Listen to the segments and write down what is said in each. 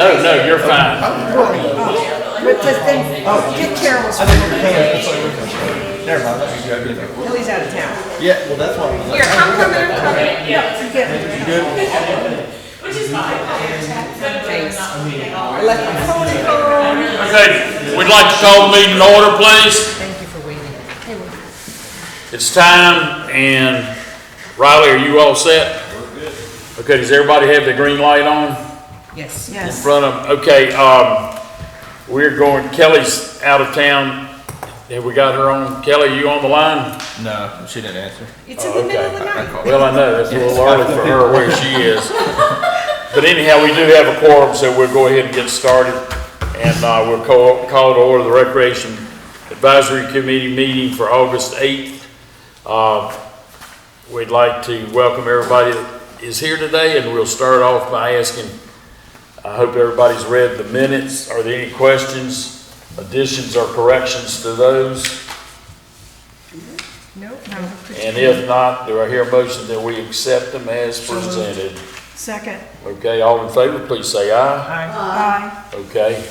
No, you're fine. But just then, get Carol's. I think we're paying. Never mind. Let me grab it. Millie's out of town. Yeah, well, that's why. Here, I'm coming. Yeah, you get it. You good? Thanks. I left my phone at home. Okay, we'd like to call the meeting to order, please. Thank you for waiting. Hey, well, It's time, and Riley, are you all set? Okay, does everybody have the green light on yes. in front of them? Okay, we're going, Kelly's out of town. Have we got her on? Kelly, you on the line? No, she didn't answer. It's in the middle of the night. Well, I know, that's a little early for her where she is. But anyhow, we do have a quorum, so we'll go ahead and get started. And we'll call to order the Recreation Advisory Committee meeting for August 8th. We'd like to welcome everybody that is here today, and we'll start off by asking, I hope everybody's read the minutes. Are there any questions, additions, or corrections to those? Nope. And if not, do I hear a motion that we accept them as presented? Second. Okay, all in favor, please say aye. Aye. Okay.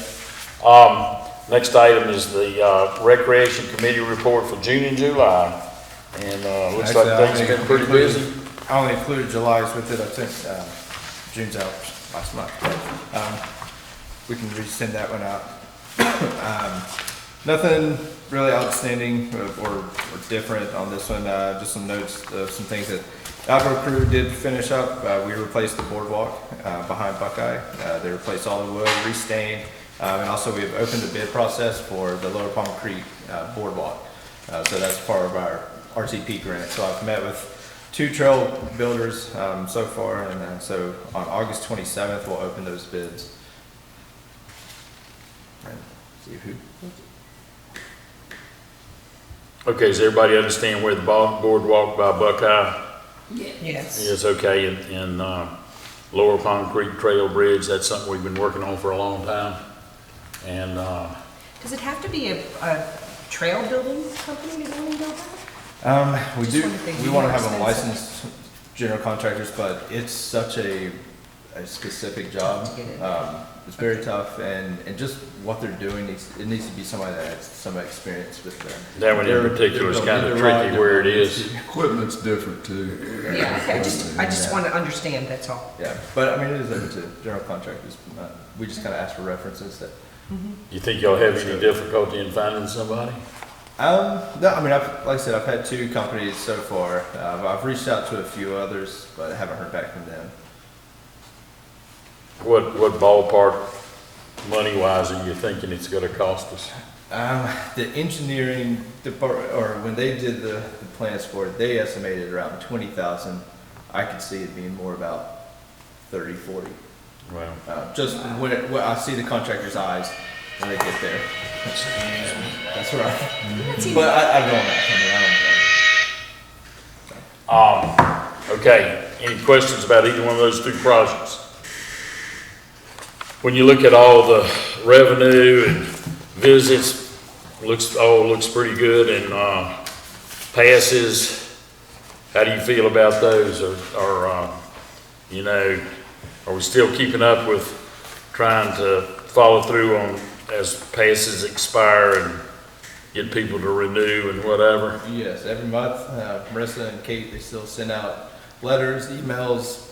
Next item is the Recreation Committee report for June and July. And looks like things have been pretty busy. I only included July's with it. I think June's out last month. We can resend that one out. Nothing really outstanding or different on this one. Just some notes of some things that outdoor crew did finish up. We replaced the boardwalk behind Buckeye. They replaced all the wood, restained, and also we've opened the bid process for the Lower Palm Creek boardwalk. So that's part of our RTP grant. So I've met with 2 trail builders so far, and so on August 27th we'll open those bids. And see who. Okay, does everybody understand where the boardwalk by Buckeye Yes. is? Okay, in Lower Palm Creek Trail Bridge, that's something we've been working on for a long time. And Does it have to be a trail building company to really know that? We Just do. wonder if they We do want to more have them expensive. licensed general contractors, but it's such a specific job. To get it. It's very tough, and just what they're doing needs to be somebody that has some experience with them. that one in particular is kind of tricky where it is. Equipment's different too. Yeah, okay, I just want to understand, that's all. Yeah, but I mean, it is open to general contractors. We just kind of ask for references that. You think you'll have any difficulty in finding somebody? No, I mean, like I said, I've had 2 companies so far. I've reached out to a few others, but I haven't heard back from them. What ballpark, money-wise, are you thinking it's gonna cost us? The engineering department, or when they did the plans for it, they estimated around 20,000. I could see it being more about 30, 40. Well, Just when I see the contractor's eyes when they get there. That's right. But I don't know. I don't know. okay, any questions about either one of those 2 projects? When you look at all the revenue and visits, looks pretty good, and passes, how do you feel about those? Or you know, are we still keeping up with trying to follow through on as passes expire and get people to renew and whatever? Yes, every month, Marissa and Kate, they still send out letters, emails,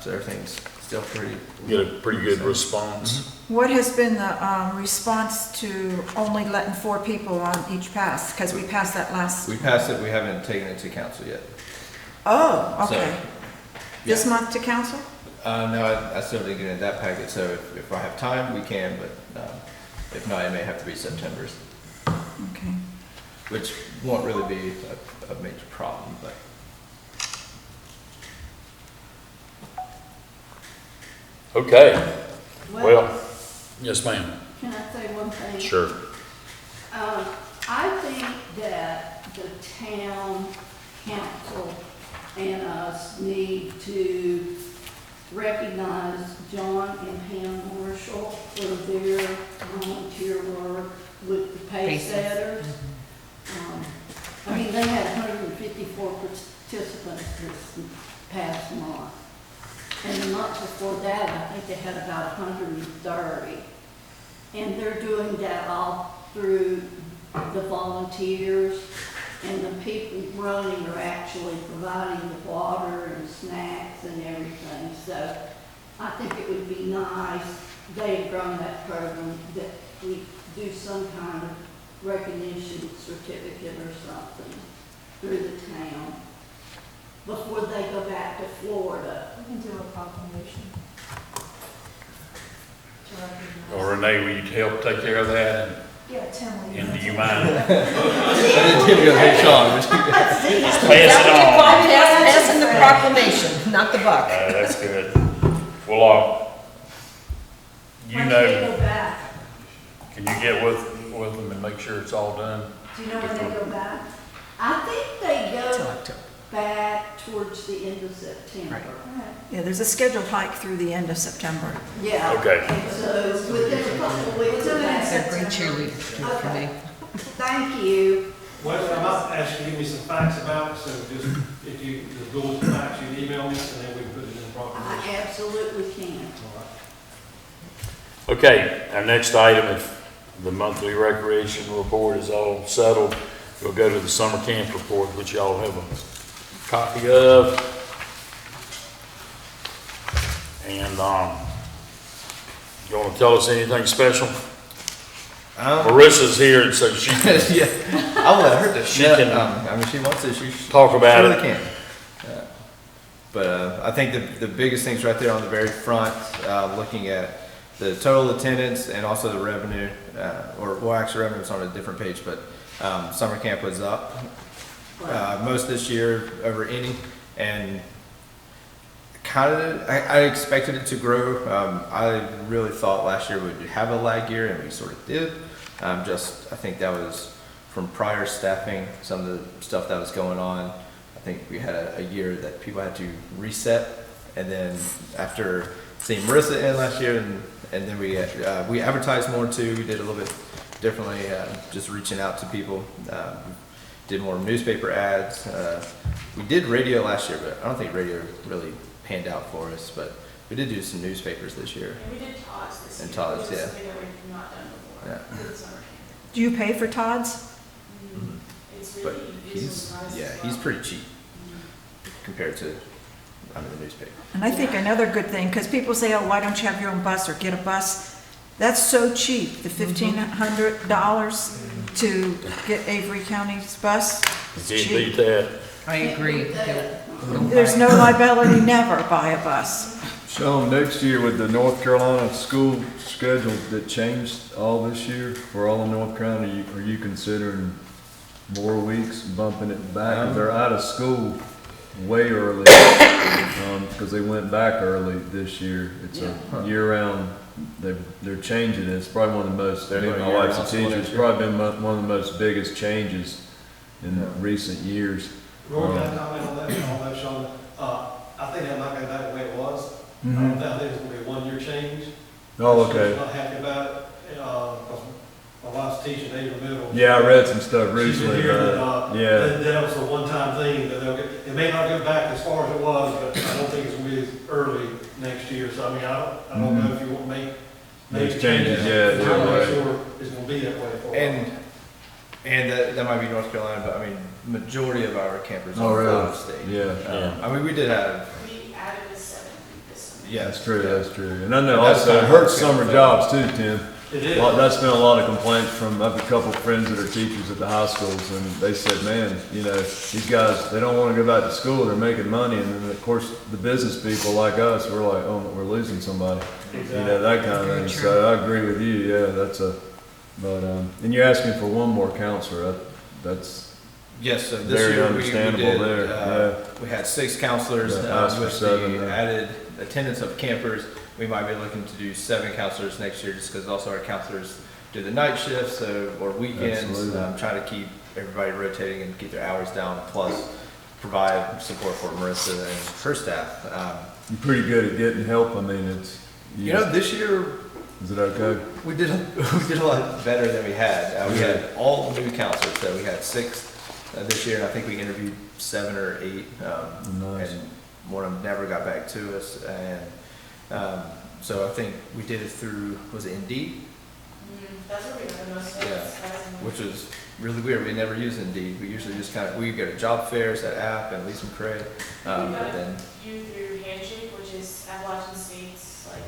so everything's still pretty. Get a pretty good response. What has been the response to only letting 4 people on each pass? Because we passed that last. We passed it, we haven't taken it to council yet. Oh, So, okay. This yeah. month to council? No, I still didn't get in that packet, so if I have time, we can, but if not, it may have to be September's, Okay. which won't really be a major problem, but. Okay, well, yes ma'am, Can I say one thing? sure. I think that the town council and us need to recognize John and Pam Marshall for their volunteer work with the pace setters. I mean, they had 154 participants this past month. And the month before that, I think they had about 130. And they're doing that all through the volunteers, and the people running are actually providing the water and snacks and everything. So I think it would be nice, they've grown that program, that we do some kind of recognition certificate or something through the town before they go back to Florida. We can do a proclamation. Or Renee, will you help take care of that? Yeah, Tim. And do you mind? I didn't give you a hey, Sean. Just Is pass that it what you call on. passing the proclamation, not the buck? That's good. Well, you When know, they go back, can you get with them and make sure it's all done? do you know when they go back? I think they Till go October. back towards the end of September. Yeah, there's a scheduled hike through the end of September. Yeah. Okay. And so within a couple of weeks of That's that. a great cheerleader do it for me. Thank you. Well, I might ask you to give me some facts about it, so just, if you, the goals and facts, you can email me, and then we can put it in the proclamation. I absolutely can. All right. Okay, our next item, if the monthly recreation report is all settled, we'll go to the summer camp report, which y'all have a copy of. And, you wanna tell us anything special? Marissa's here, and so she can Yeah, I'll let her do She it. can- I mean, she wants to, she talk about surely it. can. But I think the biggest thing's right there on the very front, looking at the total attendance and also the revenue, well, actually revenue's on a different page, but summer camp was up most this year over any, and kind of, I expected it to grow. I really thought last year we'd have a lag year, and we sort of did. I think that was from prior staffing, some of the stuff that was going on. I think we had a year that people had to reset, and then after seeing Marissa in last year, and then we advertised more too. We did a little bit differently, just reaching out to people. Did more newspaper ads. We did radio last year, but I don't think radio really panned out for us. But we did do some newspapers this year. And we did Todd's this year. And Todd's, which is yeah. something that we've not done before. Yeah. For the summer camp. Do you pay for Todd's? It's But really, he's, nice yeah, as he's well. pretty cheap compared to, the newspaper. And I think another good thing, because people say, oh, why don't you have your own bus or get a bus? That's so cheap, the $1,500 to get Avery County's bus. It's Can't cheap. beat that. I agree. Don't There's buy no liability, never buy a bus. Sean, next year with the North Carolina school schedule that changed all this year for all of North Carolina, are you considering more weeks, bumping it back? They're out of school way early, because they went back early this year. It's a year-round, they're changing it. It's probably one of the most, They're doing my wife's a year-round school teacher, next it's year. probably been one of the most biggest changes in recent years. Roy, can I comment on that, Sean? I think that might go back the way it was. I don't think it's gonna be a one-year change. Oh, I'm okay. not happy about it, because my wife's teaching Avery Middle. Yeah, I read some stuff She's been recently hearing about that, it. Yeah. that was a one-time thing, that they'll get, it may not go back as far as it was, but I don't think it's gonna be as early next year, so I mean, I don't know if you want to make Those changes, yeah, I'm yeah, not right. sure it's gonna be that way for a while. And that might be North Carolina, but I mean, majority of our campers Oh, are really? out of state. Yeah. I mean, we did have, We added a 7th week this summer. yeah, That's true, that's true. And I know That's also it kinda hurts how it's summer gonna jobs too, Tim. It is. That's been a lot of complaints from, I have a couple of friends that are teachers at the high schools, and they said, man, these guys, they don't want to go back to school, they're making money, and then of course, the business people like us, we're like, oh, we're losing somebody. That kind of thing. So I agree with you, yeah, and you're asking for one more counselor, that's, yes, so this Very year understandable we did, there, we had 6 counselors, Yeah, asked for with 7, the yeah. added attendance of campers. We might be looking to do 7 counselors next year, just because also our counselors do the night shifts, or weekends, Absolutely. trying to keep everybody rotating and keep their hours down, plus provide support for Marissa and her staff. you're pretty good at getting help, I mean, it's. This year, Is it okay? we did a lot better than we had. We had all new counselors, so we had 6 this year, and I think we interviewed 7 or 8. Nice. And one of them never got back to us, and so I think we did it through, was it Indeed? That's where we have the most Yeah. hits. Which was really weird. We never use Indeed. We usually just we go to job fairs, that app, and leave some credit. But then, You through Handshake, which is Appalachian State's like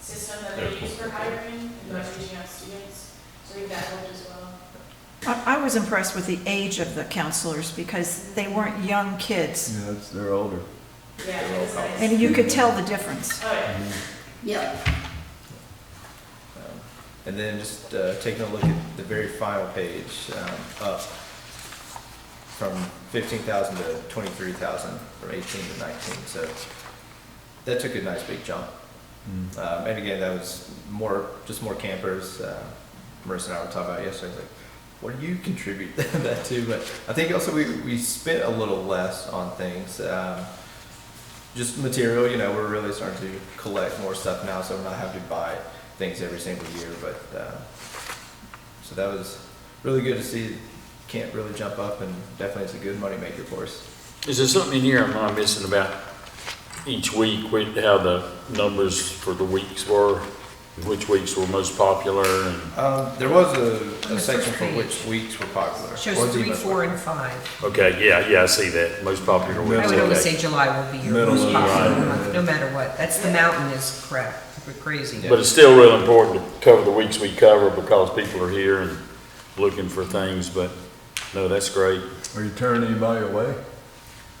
system that they Yeah. use for hiring and like reaching out to students. So I think that helped as well. I was impressed with the age of the counselors because they weren't young kids. Yeah, they're older. Yeah, it was nice. And you could tell the difference. Oh, yeah. Yep. and then just taking a look at the very final page, up from 15,000 to 23,000, from 18 to 19. So that took a nice big jump. And again, that was just more campers. Marissa and I were talking about it yesterday. I was like, what do you contribute that to? But I think also we spent a little less on things. Just material, we're really starting to collect more stuff now, so we're not having to buy things every single year. But so that was really good to see. Camp really jump up, and definitely it's a good money maker for us. Is there something in here I'm not missing about each week, how the numbers for the weeks were, which weeks were most popular? And There was On a the section first for page. which weeks were popular. Shows Or the 3, most 4, popular. and 5. okay, yeah, I see that, most popular weeks. I would always okay. say July will be your Middle most of popular July. month, no matter what. That's the mountain is crap, crazy. Yeah. But it's still real important to cover the weeks we cover because people are here and looking for things, but no, that's great. Are you turning anybody away?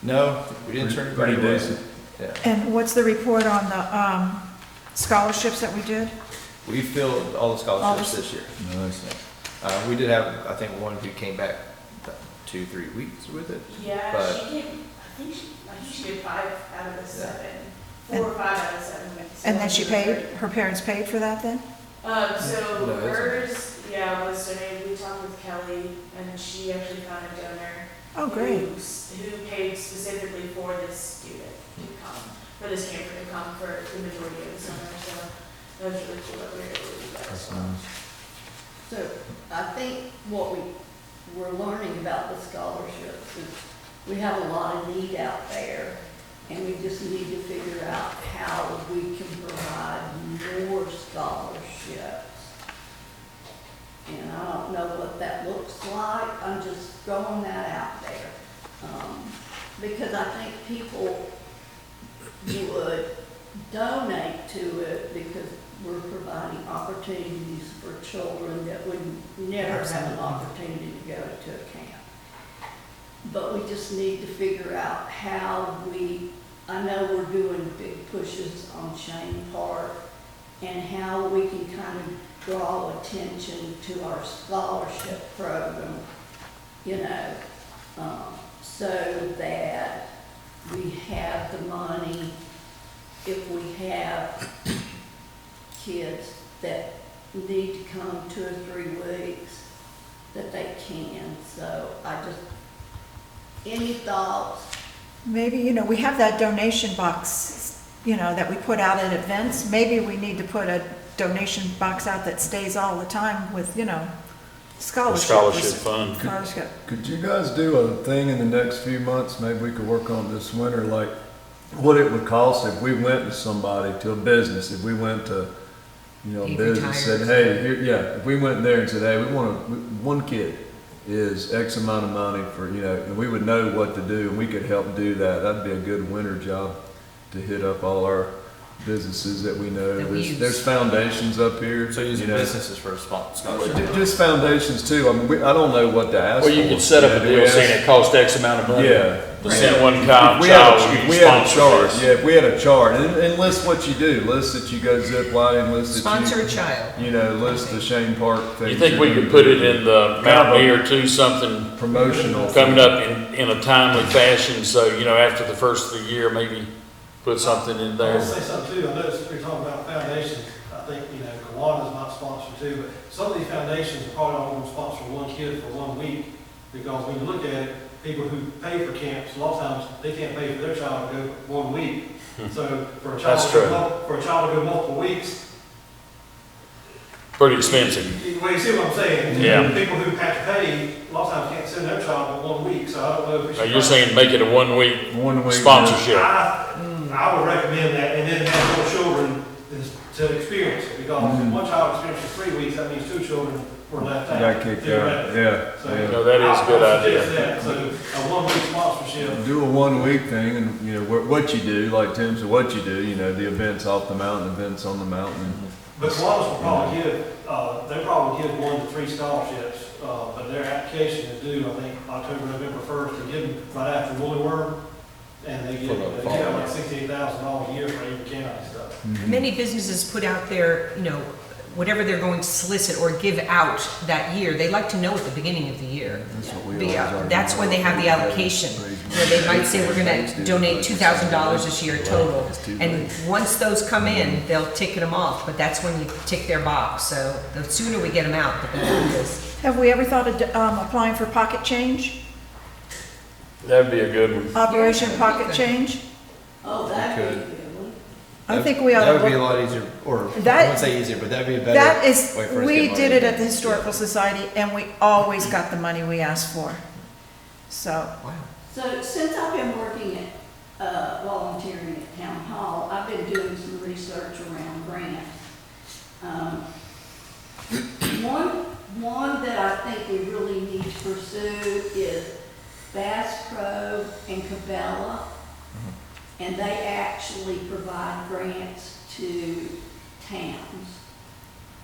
No, we didn't turn anybody Pretty away. decent. Yeah. And what's the report on the scholarships that we did? We filled all the scholarships this year. Nice. We did have, I think, one who came back 2-3 weeks with it. Yeah, But- she came, I think she did 5 out of the 7, And- 4 or 5 out of the 7. And then she paid, her parents paid for that then? So No, it's- hers, yeah, was donated. We talked with Kelly, and she actually found a donor. Oh, great. Who paid specifically for this student to come, for this camper to come for the majority of the summer. So that was really cool that we were able to do that as That's well. nice. So I think what we're learning about the scholarships is we have a lot of need out there, and we just need to figure out how we can provide more scholarships. And I don't know what that looks like, I'm just throwing that out there. Because I think people would donate to it because we're providing opportunities for children that would never have an opportunity to go to a camp. But we just need to figure out how I know we're doing big pushes on Shane Park, and how we can kind of draw attention to our scholarship program, so that we have the money if we have kids that need to come 2 or 3 weeks, that they can. So any thoughts? Maybe, we have that donation box, that we put out at events. Maybe we need to put a donation box out that stays all the time with, scholarship. Scholarship fund. Scholarship. Could you guys do a thing in the next few months, maybe we could work on this winter, like what it would cost if we went to somebody, to a business, if we went to, a He business, retires. said, hey, here, yeah, if we went there and said, hey, one kid is X amount of money for, and we would know what to do, and we could help do that. That'd be a good winter job to hit up all our businesses that we know. That we use. There's foundations up here. So using you know. businesses for a scholarship. Just foundations too. I mean, I don't know what to ask Well, you for. could set up a Do we deal ask- saying it costs X amount of money. Yeah. To send one If child, we had you if we had a sponsor chart, this. yeah, if we had a chart, and list what you do, list that you go zip lining, list that Sponsor a child. list the Shane Park thing. You think we could put it in the Mountaineer too, something Promotional. coming up in a timely fashion, so, after the first of the year, maybe put something in I there? want to say something too. I noticed we're talking about foundations. I think, Kiwanis not sponsored too, but some of these foundations are probably only going to sponsor one kid for 1 week. Because when you look at it, people who pay for camps, a lot of times, they can't pay for their child to go 1 week. So for a child That's to true. go, multiple weeks, Pretty expensive. well, you see what I'm saying? Yeah. People who have to pay, a lot of times can't send their child for 1 week, so I don't know if we should. You're saying make it a 1 week One week. sponsorship? I I would recommend that, and then have more children to experience it, because if one child experiences 3 weeks, that means 2 children were left out. Got kicked out, theoretically. yeah. So, yeah. No, that is a good I would idea. suggest that. So a 1 week sponsorship. Do a 1 week thing and, you know, what you do, like Tim said, what you do, you know, the events off the mountain, events on the mountain. But Kiwanis will probably they'll probably give 1 to 3 scholarships, but their application is due, I think, October, November 1st, to give them right after Woolly Worm. And they For get the like fall. $68,000 a year for Avery County stuff. Many businesses put out their, whatever they're going to solicit or give out that year, they like to know at the beginning of the year. That's what we always argue That's when they have the about. allocation, where they might say, we're gonna donate $2,000 this year total. And once those come in, they'll ticket them off, but that's when you tick their box. So the sooner we get them out, the better it is. Have we ever thought of applying for pocket change? That'd be a good one. Operation Yeah, Pocket good. Change? Oh, that'd be a Could. good one. I think we ought That to would be a look. lot easier, or I That- wouldn't say easier, but that'd be a better That is, way for us to we get did money. it at the Historical Society, and we always got the money we asked for. So, Wow. So since I've been working at, volunteering at Town Hall, I've been doing some research around grants. One that I think we really need to pursue is Bass Pro and Cabela. And they actually provide grants to towns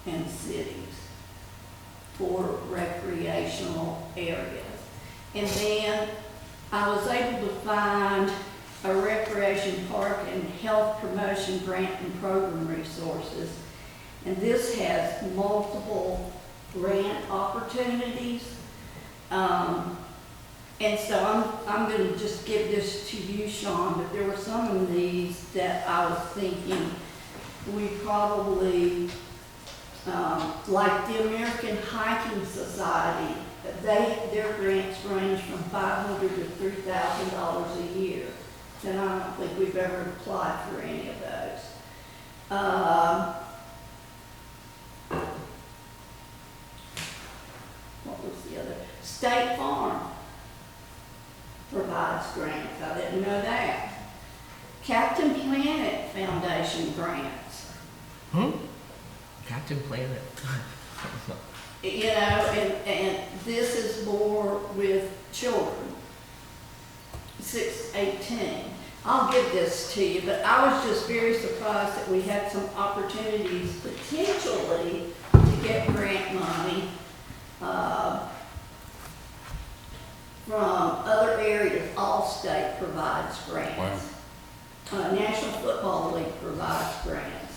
and cities for recreational areas. And then I was able to find a recreation park and health promotion grant and program resources. And this has multiple grant opportunities. And so I'm going to just give this to you, Sean, but there were some of these that I was thinking we probably, like the American Hiking Society, their grants range from $500 to $3,000 a year. And I don't think we've ever applied for any of those. What was the other? State Farm provides grants. I didn't know that. Captain Planet Foundation grants. Captain Planet. You know, and this is more with children, 6 to 18. I'll give this to you, but I was just very surprised that we had some opportunities potentially to get grant money from other areas. Allstate provides grants. Wow. National Football League provides grants.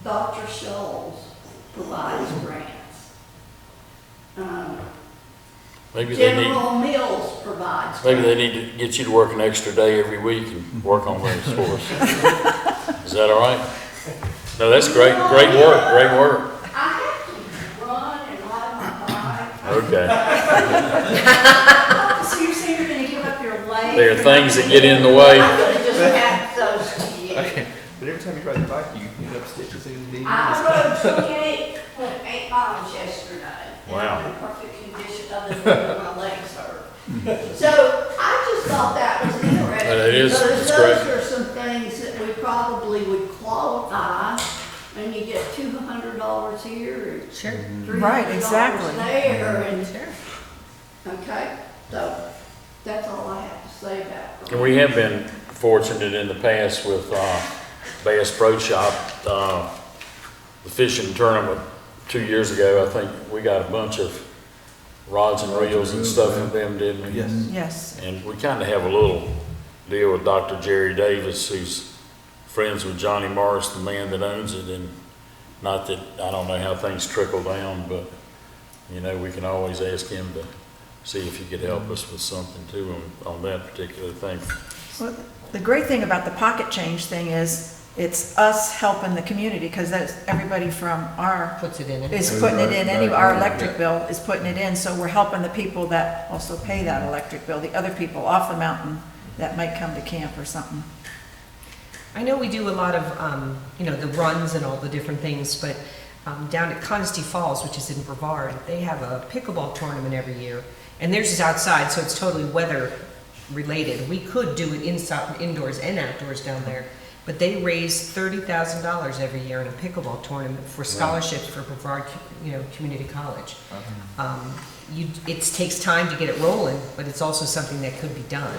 Dr. Scholl's provides grants. Maybe they need, General Mills provides maybe they grants. need to get you to work an extra day every week and work on those for us. Is that all right? No, that's great, great work, great work. I have to run and ride my bike. Okay. So you're saying you're gonna give up your leg? There are things that get in the way. I could have just had those to you. Okay, but every time you ride the bike, you end up stitches in the I rode 28.8 miles yesterday. Wow. And I'm in perfect condition other than my legs hurt. So I just thought that was interesting. It is, because it's great. those are some things that we probably would qualify, and you get $200 here, or Sure. $300 Right, exactly. there, and, Sure. okay, so that's all I have to say about it. And we have been fortunate in the past with Bass Pro Shop, the fishing tournament 2 years ago. I think we got a bunch of rods and reels and stuff from them, didn't we? Yes. yes. And we kind of have a little deal with Dr. Jerry Davis, who's friends with Johnny Morris, the man that owns it. And not that, I don't know how things trickle down, but, you know, we can always ask him to see if he could help us with something too on that particular thing. Well, the great thing about the pocket change thing is it's us helping the community, because that's everybody from our, Puts it in it. is putting it in, our electric bill is putting it in, so we're helping the people that also pay that electric bill, the other people off the mountain that might come to camp or something. I know we do a lot of, the runs and all the different things, but down at Conisty Falls, which is in Brevard, they have a pickleball tournament every year. And theirs is outside, so it's totally weather related. We could do it inside, indoors and outdoors down there, but they raise $30,000 every year in a pickleball tournament for scholarships for Brevard, Community College. It takes time to get it rolling, but it's also something that could be done.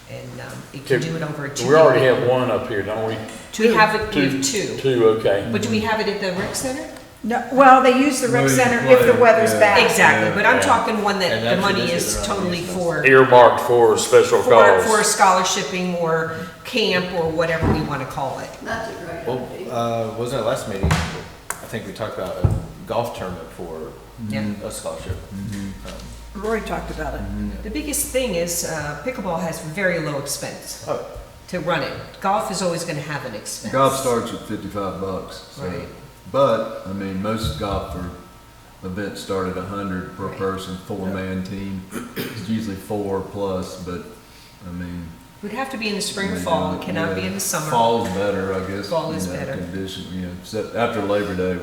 And it can do it over a 2 We already have one up here, don't we? We have it, we have two. Two, okay. But do we have it at the rec center? No, well, they use the rec Well, you center play if the it, weather's yeah. bad. Exactly, but I'm Yeah. talking one that And the actually, money this is is around totally these for, Earmarked for special for cause. scholarshiping or camp or whatever we want to call it. That's a great Well, idea. wasn't it last meeting, I think we talked about a golf tournament for Yeah. a scholarship. Roy talked about it. The biggest thing is pickleball has very low expense Oh, to run it. Golf is always going to have an expense. Golf starts at $55, so. Right. But, I mean, most golf events start at 100 per person, four-man team. It's usually 4 plus, but, I mean. It would have to be in the spring or they fall. do It it, cannot be yeah. in the summer. Fall's better, I guess. Fall is you know, better. Condition, except after Labor Day,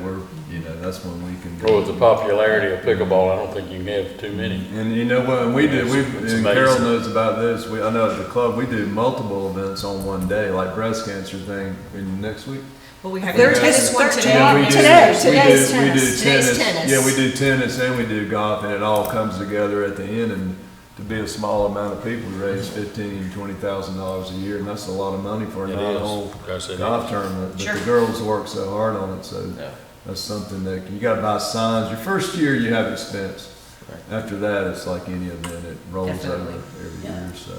that's when we can. Well, with the popularity of pickleball, I don't think you can have too many. And you know what, and we do, It's and Carol amazing. knows about this, I know at the club, we do multiple events on one day, like breast cancer thing in next week. Well, we have There's tennis one today. Yeah, we and do- next Today's Tuesday. we do tennis. Today's tennis. Yeah, we do tennis and we do golf, and it all comes together at the end, and to be a small amount of people, we raise $15,000-$20,000 a year, and that's a lot of money for a It nine-hole is. Yes, it golf is. tournament, but Sure. the girls work so hard on it, so yeah. that's something that, you gotta buy signs, your first year you have expense. Right. After that, it's like any event, it rolls over Definitely. every Yeah. year, so,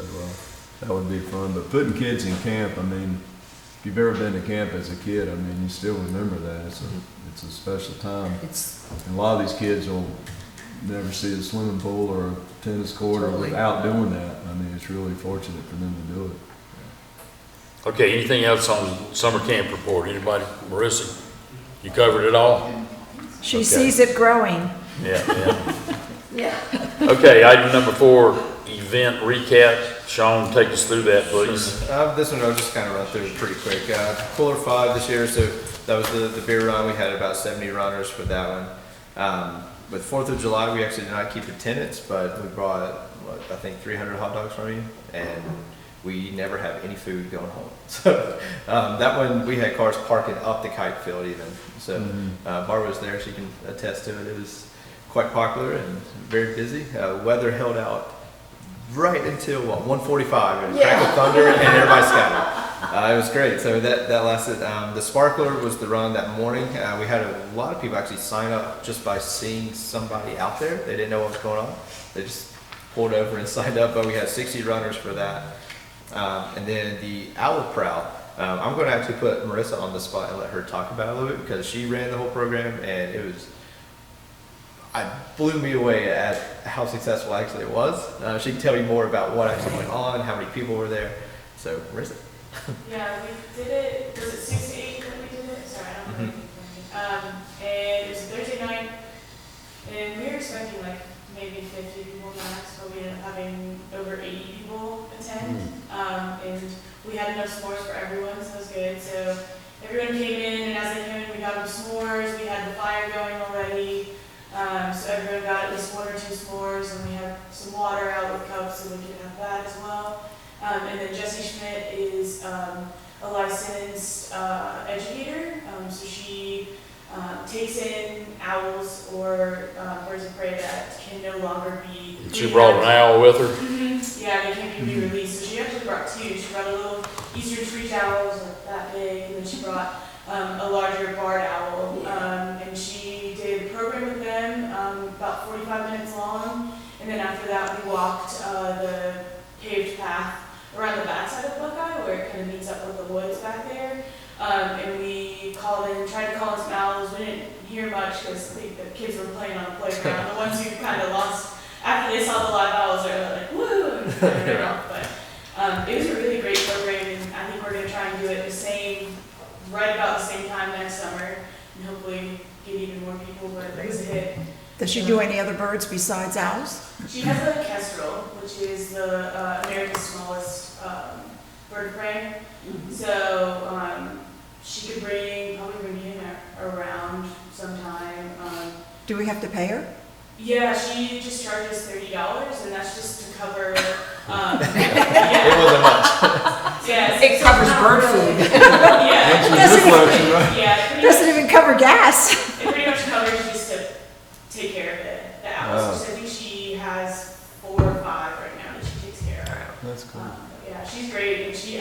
that would be fun, but putting kids in camp, I mean, if you've ever been to camp as a kid, I mean, you still remember that, it's a special time. It's And a lot of these kids will never see a swimming pool or a tennis court or Totally. without doing that. I mean, it's really fortunate for them to do it. Okay, anything else on summer camp report? Anybody? Marissa, you covered it all? She Okay. sees it growing. Yeah, yeah. Yeah, Okay, item number 4, event recap. Sean, take us through that, please. This one I'll just kind of run through pretty quick. Cooler 5 this year, so that was the beer run. We had about 70 runners for that one. With 4th of July, we actually did not keep attendance, but we brought, I think 300 hot dogs from you, and we never have any food going home. So that one, we had cars parking up the kite field even. So Barbara was there, she can attest to it. It was quite popular and very busy. Weather held out right until 1:45 and crack of thunder and everybody scattered. It was great. So that lasted. The Sparkler was the run that morning. We had a lot of people actually sign up just by seeing somebody out there. They didn't know what was going on. They just pulled over and signed up. But we had 60 runners for that. And then the Owl Prowl. I'm going to actually put Marissa on the spot and let her talk about it a little bit because she ran the whole program and it blew me away at how successful actually it was. She can tell you more about what actually went on, how many people were there. So, Marissa. Yeah, we did it, was it 6 to 8 when we did it? Sorry, I don't know. And it was a Thursday night, and we were expecting like maybe 50 people max, but we ended up having over 80 people attend. And we had enough s'mores for everyone, so it was good. So everyone came in, and as they came in, we got them s'mores, we had the fire going already. So everyone got at least 1 or 2 s'mores, and we had some water out with cups so we could have that as well. And then Jessie Schmidt is a licensed educator, so she takes in owls or birds of prey that can no longer be. She brought an owl with her. Yeah, they can't be released. So she actually brought 2. She brought a little eastern screech owl, like that big, and then she brought a larger barred owl. And she did a program with them, about 45 minutes long. And then after that, we walked the paved path around the backside of Buckeye, where it kind of meets up with the woods back there. And we tried to call in some owls. We didn't hear much because I think the kids were playing on the playground. The ones who kind of lost, after they saw the live owls, they were like, woo, and kind of ran off. But it was a really great program, and I think we're going to try and do it right about the same time next summer, and hopefully get even more people, but it was a hit. Does she do any other birds besides owls? She has a kestrel, which is the America's smallest bird of prey. So she could probably bring him around sometime. Do we have to pay her? Yeah, she just charges $30, and that's just to cover, It yeah, wasn't much. yeah. It covers bird food. Yeah, yeah, it Doesn't even cover gas. pretty much covers just to take care of the owls. I think she has 4 or 5 right now that she takes care of. That's cool. Yeah, she's great, and she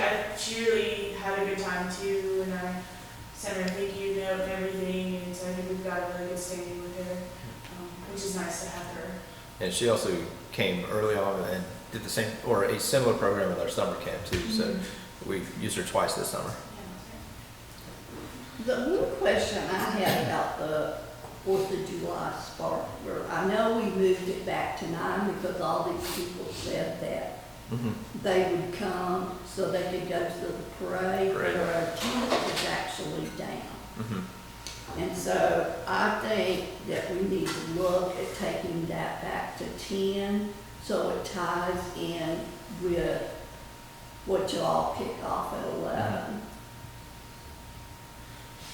really had a good time too, and I sent her a thank you note and everything, and so I think we've got a really good standing with her, which is nice to have her. And she also came early on and did the same, or a similar program with our summer camp too, so we used her twice this summer. The one question I had about the 4th of July sparkler, I know we moved it back to 9 because all these people said that they would come so they could go to the parade, but our attendance is actually down. And so I think that we need to look at taking that back to 10, so it ties in with what you all kick off at 11.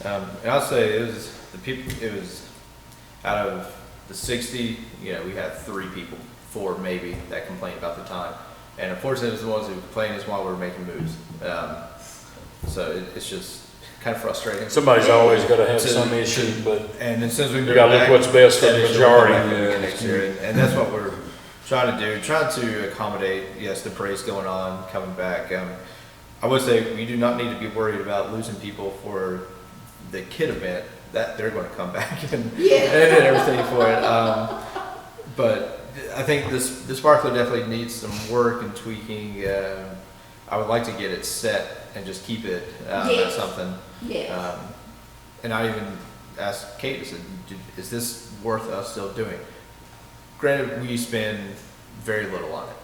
And I'll say it was out of the 60, you know, we had 3 people, 4 maybe, that complained about the time. And unfortunately, it was the ones who complained is while we were making moves. So it's just kind of frustrating. Somebody's always gotta have some issue, but And then since we you gotta look what's best for the majority. next year, and that's what we're trying to do. Trying to accommodate, yes, the parade's going on, coming back. I would say we do not need to be worried about losing people for the kid event. That they're going to come back and everything for it. But I think this sparkler definitely needs some work and tweaking. I would like to get it set and just keep it as something. Yes. And I even asked Kate, I said, is this worth us still doing? Granted, we spend very little on it.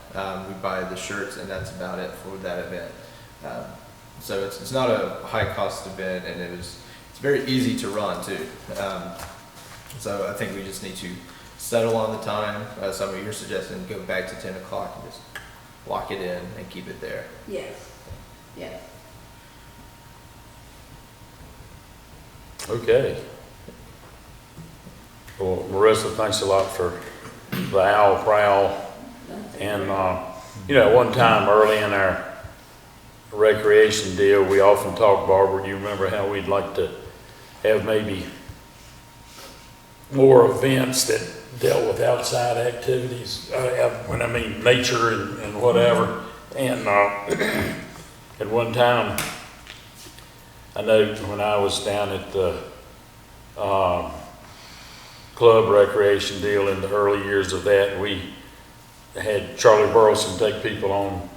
We buy the shirts and that's about it for that event. So it's not a high cost event, and it's very easy to run too. So I think we just need to settle on the time. Some of you're suggesting go back to 10 o'clock and just lock it in and keep it there. Yes. Yes. Okay. Well, Marissa, thanks a lot for the owl prowl. And, you know, one time early in our recreation deal, we often talked, Barbara, you remember how we'd like to have maybe more events that dealt with outside activities, when I mean nature and whatever. And at one time, I know when I was down at the club recreation deal in the early years of that, we had Charlie Burleson take people on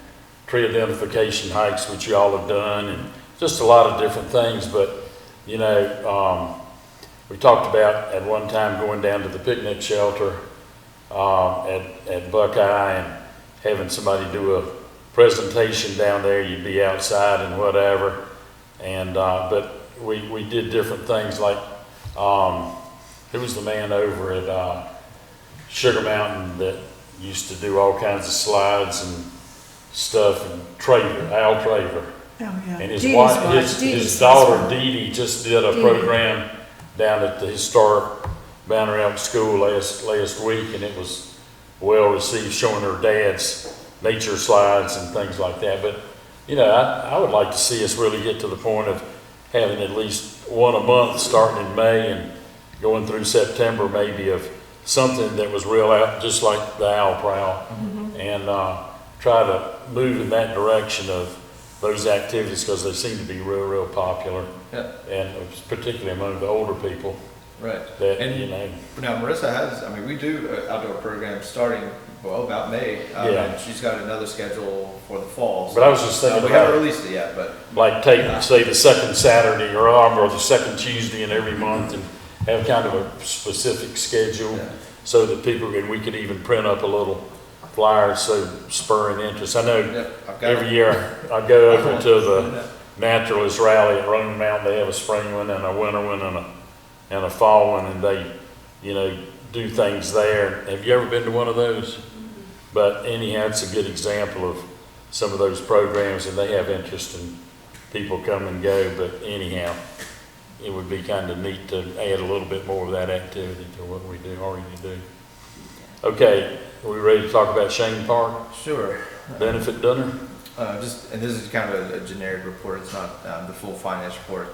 tree identification hikes, which you all have done, and just a lot of different things. But, you know, we talked about at one time going down to the picnic shelter at Buckeye and having somebody do a presentation down there. You'd be outside and whatever. And but we did different things, like who was the man over at Sugar Mountain that used to do all kinds of slides and stuff, and Al Traver. Oh, yeah. And his Dee Dee's wife, wife. Dee his Dee's daughter husband. Dee Dee just did a Dee Dee. program down at the historic Boundary Elk School last week, and it was well received, showing her dad's nature slides and things like that. But, you know, I would like to see us really get to the point of having at least one a month starting in May and going through September, maybe, of something that was real out, just like the owl prowl, and try to move in that direction of those activities, because they seem to be real popular, and particularly among the older people. Right. That, And you know, now Marissa has, I mean, we do outdoor programs starting, well, about May. Yeah. And she's got another schedule for the fall. But I was just thinking we about haven't released it yet, but like take, say, the second Saturday or the second Tuesday in every month, and have kind of a specific schedule, so that people can, we could even print up a little flyer, so spurring interest. I know I've got every year I go over to the Naturalist Rally at Roan Mountain. They have a spring one and a winter one and a fall one, and they, you know, do things there. Have you ever been to one of those? But anyhow, it's a good example of some of those programs, and they have interest, and people come and go. But anyhow, it would be kind of neat to add a little bit more of that activity to what we do already do. Okay, are we ready to talk about Shane Park Sure. benefit dinner? And this is kind of a generic report, it's not the full finance report.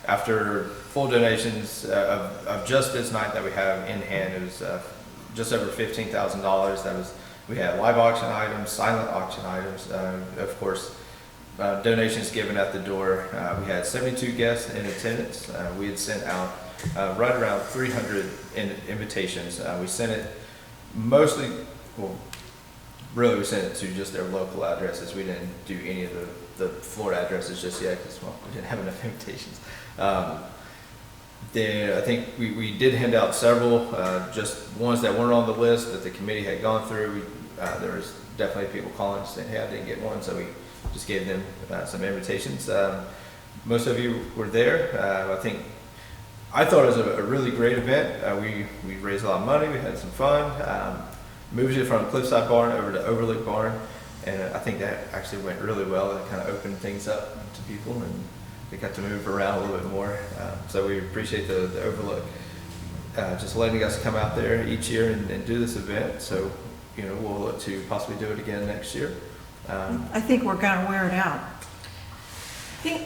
After full donations of just this night that we have in hand, it was just over $15,000. We had live auction items, silent auction items, of course, donations given at the door. We had 72 guests in attendance. We had sent out right around 300 invitations. We sent it mostly, well, really we sent it to just their local addresses. We didn't do any of the Florida addresses just yet because, well, we didn't have enough invitations. Then I think we did hand out several, just ones that weren't on the list that the committee had gone through. There was definitely people calling saying, hey, I didn't get one, so we just gave them some invitations. Most of you were there. I thought it was a really great event. We raised a lot of money, we had some fun. Moved it from Cliffside Barn over to Overlook Barn, and I think that actually went really well. It kind of opened things up to people, and they got to move around a little bit more. So we appreciate the Overlook just letting us come out there each year and do this event. So, we'll look to possibly do it again next year. I think we're gonna wear it out.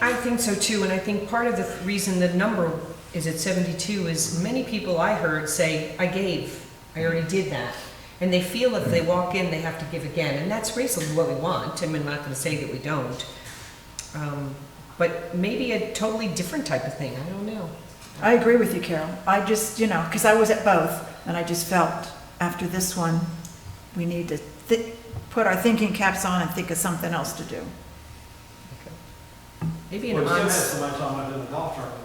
I think so too, and I think part of the reason the number is at 72 is many people I heard say, I already did that. And they feel if they walk in, they have to give again, and that's basically what we want. I'm not gonna say that we don't. But maybe a totally different type of thing, I don't know. I agree with you, Carol. I just, because I was at both, and I just felt after this one, we need to put our thinking caps on and think of something else to do. Maybe an Well, we still have on, somebody talking about doing a golf tournament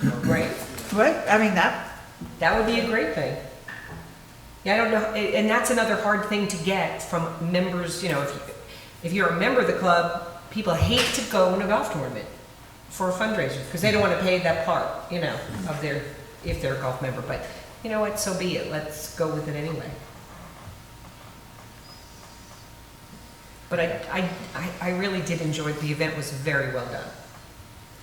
next year. right? What? I mean, That would be a great thing. Yeah, I don't know, and that's another hard thing to get from members, if you're a member of the club, people hate to go in a golf tournament for a fundraiser, because they don't want to pay that part, of if they're a golf member, but you know what, so be it, let's go with it anyway. But I really did enjoy it, the event was very well done.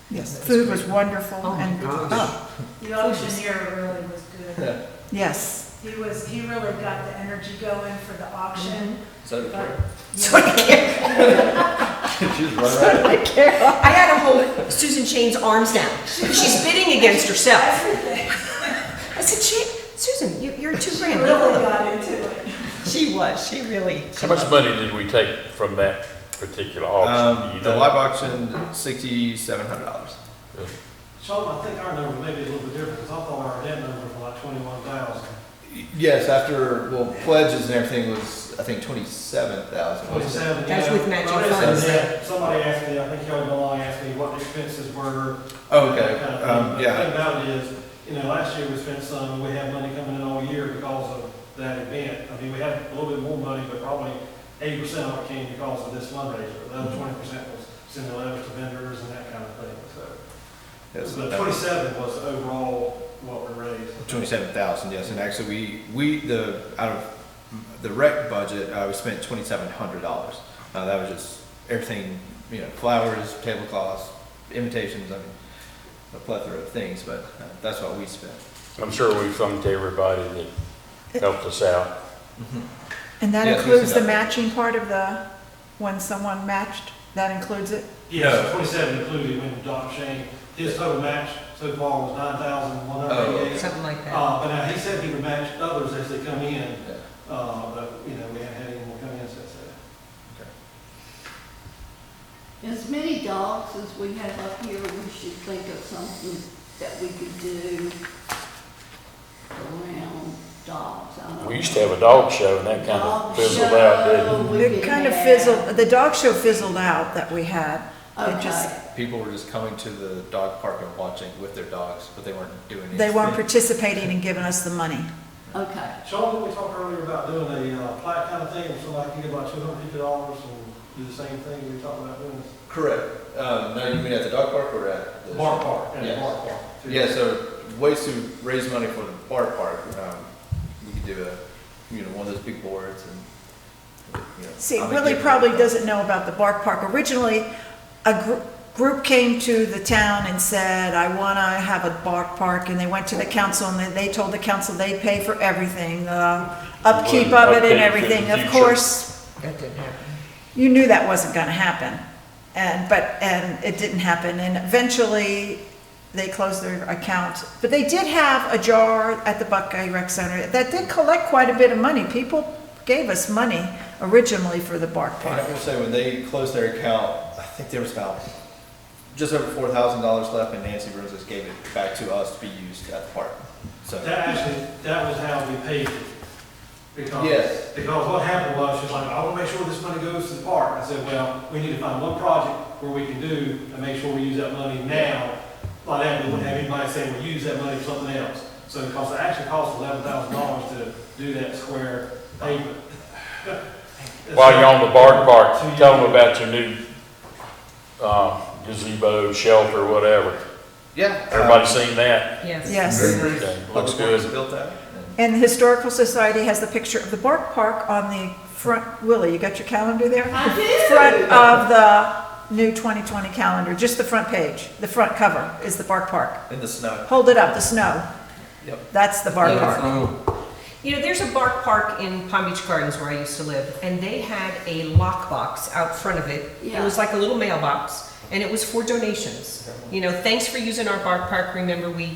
yes, food was wonderful. Oh my and gosh. The auctioneer really was good. Yes. He really got the energy going for the auction. So So I had to hold Susan Shane's arms down. She's bidding against herself. I said, Susan, you're $2,000. Really got into it. She really. How much money did we take from that particular auction? the live auction, $6,700. Sean, I think our number may be a little bit different, because I thought our net number was like 21,000. Yes, after pledges and everything was, I think, 27,000. 27. That's with matching I funds. said, somebody asked me, I think Kelly Maloney asked me what the expenses were. Oh, okay. that kind of thing. Yeah. The thing about it is, last year we spent some, we had money coming in all year because of that event. I mean, we had a little bit more money, but probably 80% of it came because of this fundraiser. The other 20% was sending letters to vendors and that kind of thing, so. Yes, The 27 was the overall what we raised. 27,000, yes, and actually out of the rec budget, we spent $2,700. That was just everything, flowers, tablecloths, invitations, a plethora of things, but that's what we spent. I'm sure we thanked everybody that helped us out. And that Yes, we includes said the that. matching part of when someone matched, that includes it? Yeah, 27 included when Dr. Shane, his total match so far was 9,188. Something like that. But now he said he would match others as they come in, but, we haven't had any more come in since then. As many dogs as we have up here, we should think of something that we could do around dogs. I don't know. We used to have a dog show and that kind Dog of fizzled show, out, didn't it? we It could kind of have- fizzled, the dog show fizzled out that we had. It just, Okay, People were just coming to the dog park and watching with their dogs, but they weren't doing anything. they weren't participating and giving us the money. okay. Sean, didn't we talk earlier about doing a plaque kind of thing, where somebody can get about $250 and do the same thing we talked about doing? Correct. No, you mean at the dog park or at the? Bar park, Yeah. yeah, bar park. Yeah, so ways to raise money for the bar park, we could do one of those big boards and, See, I'm a Willie giver. probably doesn't know about the Bark Park. Originally, group came to the town and said, I want to have a bark park, and they went to the council, and they told the council they'd pay for everything, the upkeep of it and everything. Of course, That didn't happen. you knew that wasn't going to happen, and it didn't happen, and eventually they closed their account. But they did have a jar at the Buckeye Rec Center that did collect quite a bit of money. People gave us money originally for the bark And I park. will say, when they closed their account, I think there was about just over $4,000 left, and Nancy Burns just gave it back to us to be used at the park. So, That was how we paid it. Yes. Because what happened was, she's like, I want to make sure this money goes to the park. I said, well, we need to find one project where we can do and make sure we use that money now. Like that, we wouldn't have anybody saying, we use that money for something else. So it actually cost $11,000 to do that square pavement. While you're on the bark park, tell them about your new gazebo, shelter, whatever. yeah. Everybody seen that? Yes. Yes. Okay, looks Public Works good. built that. And the Historical Society has the picture of the bark park on the front. Willie, you got your calendar there? I do. Front of the new 2020 calendar, just the front page, the front cover is the bark park. In the snow. Hold it up, the snow. Yep. That's the bark Yeah. park. You know, there's a bark park in Palm Beach Gardens where I used to live, and they had a lockbox out front of it. It Yeah. was like a little mailbox, and it was for donations. You know, thanks for using our bark park. Remember, we,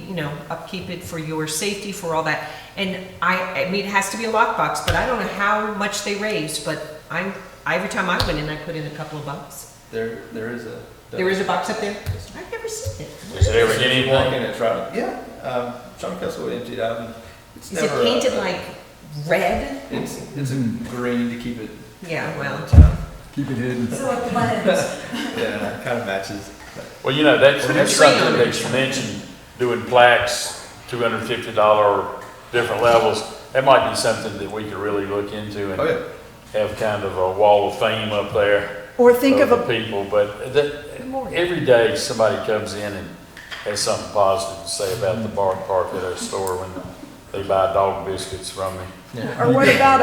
upkeep it for your safety, for all that. And I mean, it has to be a lockbox, but I don't know how much they raised, but every time I went in, I put in a couple of bucks. There is a. There is a box up there? I've never seen it. Does it ever get You walk in, anything? it's right. Yeah. Sean Kessel would empty it out, and it's Is never. it painted like red? It's a green to keep it. Yeah, well. Keep it hidden. Yeah, kind of matches. Well, that's Put a that's tree something on it. that you mentioned, doing plaques, $250 different levels. That might be something that we could really look into Oh, and yeah. have kind of a wall of fame up there. Or think of the a, people, but every day somebody comes in and has something positive to say about the bark park at our store when they buy dog biscuits from me. or what about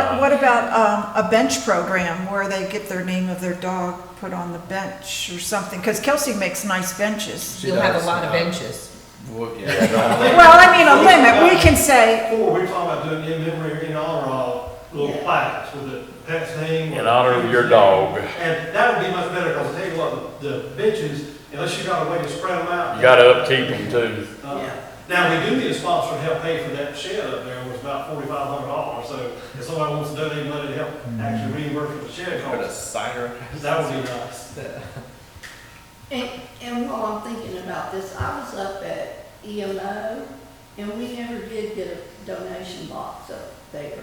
a bench program where they get their name of their dog put on the bench or something? Because Kelsey makes nice benches. She You'll have does, a lot of yeah. benches. Well, yeah. Well, I mean, a limit, we can say, Before, we were talking about doing in memory, in honor of little Yeah. plaques with the pet's name. In honor of your dog. And that would be much better, because I tell you what, the benches, unless you got a way to spread them out. You gotta upkeep them too. Yeah. Now, we do need a sponsor to help pay for that shed up there, which is about $4,500, so if somebody wants to donate money to help actually reimburse for the shed Put a cost, signer. that would be nice. And while I'm thinking about this, I was up at EMO, and we never did get a donation box up there.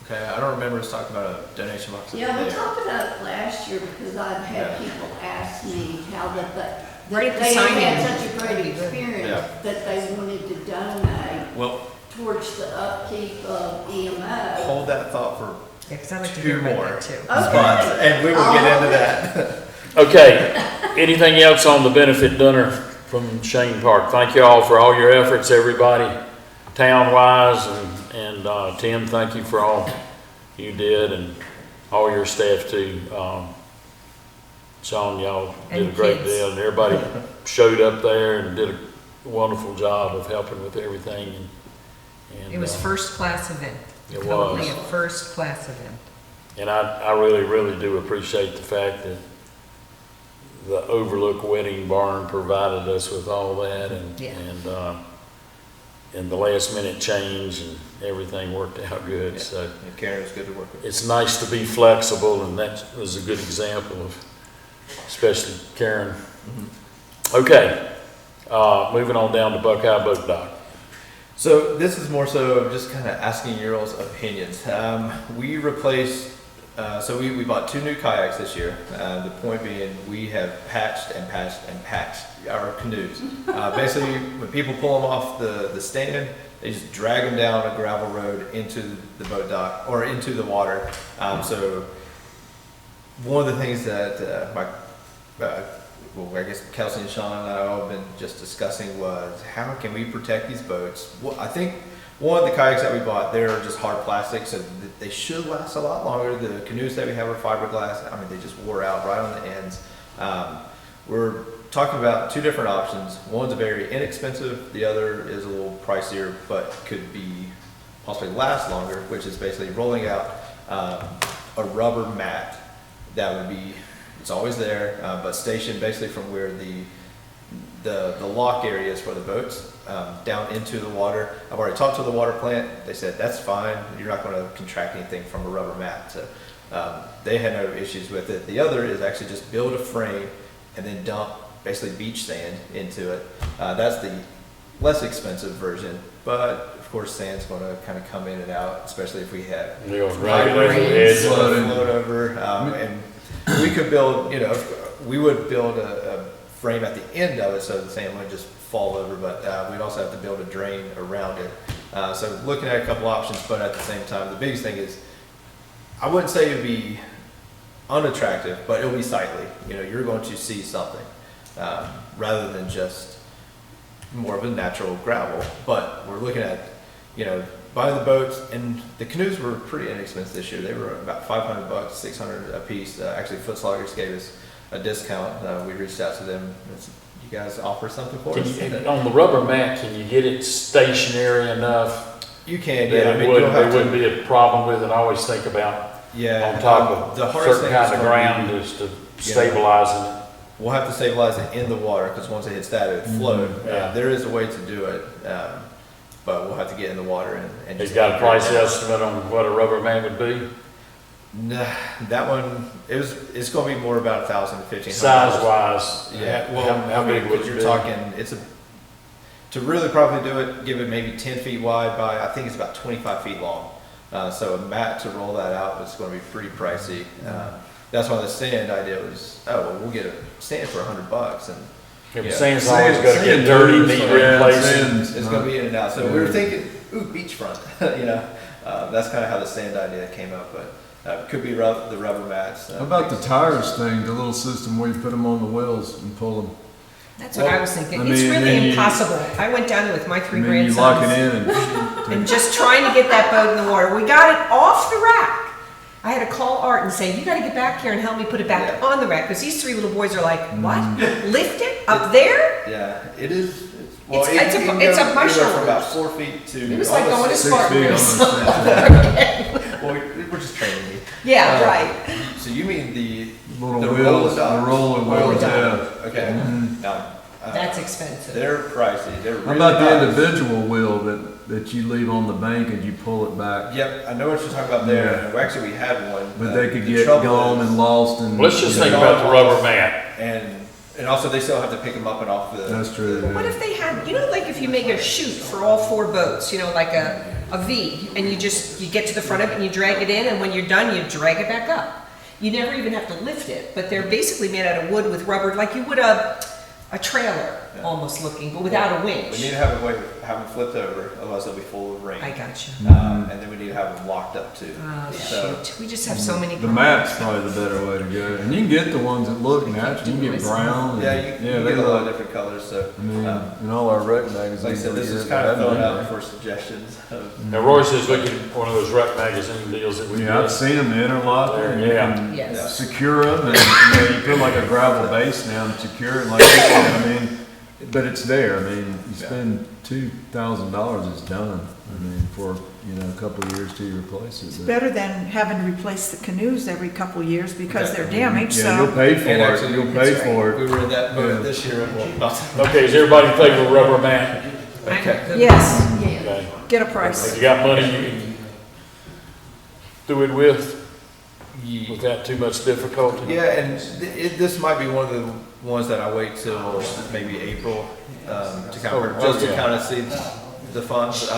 Okay, I don't remember us talking about a donation box. up Yeah, we there. talked about it last year, because I'd had Yeah. people ask me how that Right at the they sign-in. had such a That'd great be good. experience Yeah. that they wanted to donate Well, towards the upkeep of EMO. hold that thought for Yeah, 'cause I like to two hear about more that too. spots, and we will get into that. Okay, anything else on the benefit dinner from Shane Park? Thank you all for all your efforts, everybody, town-wise, and Tim, thank you for all you did, and all your staff too. Sean, y'all did a And great kids. deal, and everybody showed up there and did a wonderful job of helping with everything, and It was first-class event. It Totally was. a first-class event. And I really, really do appreciate the fact that the Overlook Wedding Barn provided us with all that, Yeah. and the last minute change, and everything worked out good, Yeah. so. And Karen was good to work with. It's nice to be flexible, and that was a good example of, especially Karen. Okay, moving on down to Buckeye Boat Dock. So this is more so just kind of asking your all's opinions. We replaced, so we bought 2 new kayaks this year. The point being, we have patched and patched and patched our canoes. Basically, when people pull them off the stand, they just drag them down a gravel road into the boat dock or into the water. So one of the things that well, I guess Kelsey and Sean and I all have been just discussing was how can we protect these boats? Well, I think one of the kayaks that we bought, they're just hard plastic, so they should last a lot longer. The canoes that we have are fiberglass. I mean, they just wore out right on the ends. We're talking about two different options. One's very inexpensive, the other is a little pricier, but could be possibly last longer, which is basically rolling out a rubber mat that would be, it's always there, but stationed basically from where the lock area is for the boats, down into the water. I've already talked to the water plant. They said that's fine. You're not going to contract anything from a rubber mat. So they had no issues with it. The other is actually just build a frame and then dump basically beach sand into it. That's the less expensive version, but of course sand's going to kind of come in and out, especially if we have Right over the edge. float over, and we could build, we would build a frame at the end of it so the sand wouldn't just fall over, but we'd also have to build a drain around it. So looking at a couple options, but at the same time, the biggest thing is, I wouldn't say it'd be unattractive, but it'll be sightly. You're going to see something rather than just more of a natural gravel. But we're looking at, buying the boats, and the canoes were pretty inexpensive this year. They were about $500, $600 a piece. Actually, Foot Sloggers gave us a discount. We reached out to them. You guys offer something for us? On the rubber mat, can you get it stationary enough? You can, That yeah. it wouldn't be a problem with it. I always think about on top of the hardest certain thing is kind of gonna ground be, is to stabilizing it. We'll have to stabilize it in the water because once it hits that, it would float. Yeah. There is a way to do it, but we'll have to get in the water and He's just got a price anchor it down. estimate on what a rubber mat would be? Nah, that one it's going to be more about $1,000 to $1,500. Size wise, Yeah. Well, how big would it you're be? talking? To really probably do it, give it maybe 10 feet wide by, I think it's about 25 feet long. So a mat to roll that out was going to be pretty pricey. That's why the sand idea was, we'll get a stand for $100, and Yeah, but Yeah. sand's always gonna Sand get dirty, moves, need yeah, replacing. sand's it's not- going to be in and out. So we Yeah. were thinking, beachfront. That's kind of how the sand idea came up, but could be the rubber mats. How about the tires thing, the little system where you put them on the wheels and pull them? That's what I was thinking. I It's mean, then really you- impossible. I went down there with my 3 I mean, you lock it grandsons in and and just trying to get that boat in the water. We got it off the rack. I had to call Art and say, you gotta get back here and help me put it back Yeah. on the rack, because these 3 little boys are like, what? Lift it up there? Yeah, it is. It's it can it's go up my anywhere from about shoulders. 4 feet to. It was like going to almost 6 Spartan feet race. almost. Well, we're just training you. Yeah, right. So you mean the Little the wheels, the roller rolling wheels, yeah. Okay. Mhm. Now, That's expensive. they're pricey. They're How really about the nice. individual wheel that you leave on the bank and you pull it back? Yep, I know what you're talking about there. Yeah. Well, actually, we had one. But they could The get trouble gone is- and lost and. Let's just you think know, about the rubber mat. And also they still have to pick them up and off the. That's true. What yeah. if they had, like if you make a chute for all 4 boats, like a V, and you get to the front of it and you drag it in, and when you're done, you drag it back up. You never even have to lift it, but they're basically made out of wood with rubber, like you would a trailer, almost looking, but without a We winch. need to have a way of having them flipped over, otherwise they'll be full of rain. I got you. And then we need to have them locked up too. Oh, So- shoot. We just have so many. The mat's probably the better way to go. And you can get the ones that look natural. You can get brown. And, Yeah, you yeah, can they get a lot of look. different colors. So, I mean, in all our rec magazines. like I said, this we is get, kind of they thrown have out them. for suggestions. Now Roy says look at one of those rec magazine deals that we Yeah, I've did. seen them interlock and you Yeah. can Yes. secure them, and you put like a gravel base down and secure it like that. I mean, but it's there. I mean, you spend $2,000, it's done. I mean, for a couple of years till you replace it. But, Better than having to replace the canoes every couple of years because they're damaged, yeah, you'll so. pay for And it. actually, You'll pay that's for We it. were in that boat Yeah. this year. Okay, is everybody in favor of rubber mat? Okay. Yes, Okay. get a If price. you got money you can do it with without too much difficulty? Yeah, and this might be one of the ones that I wait till maybe April to kind of, just to yeah. kind of see the funds.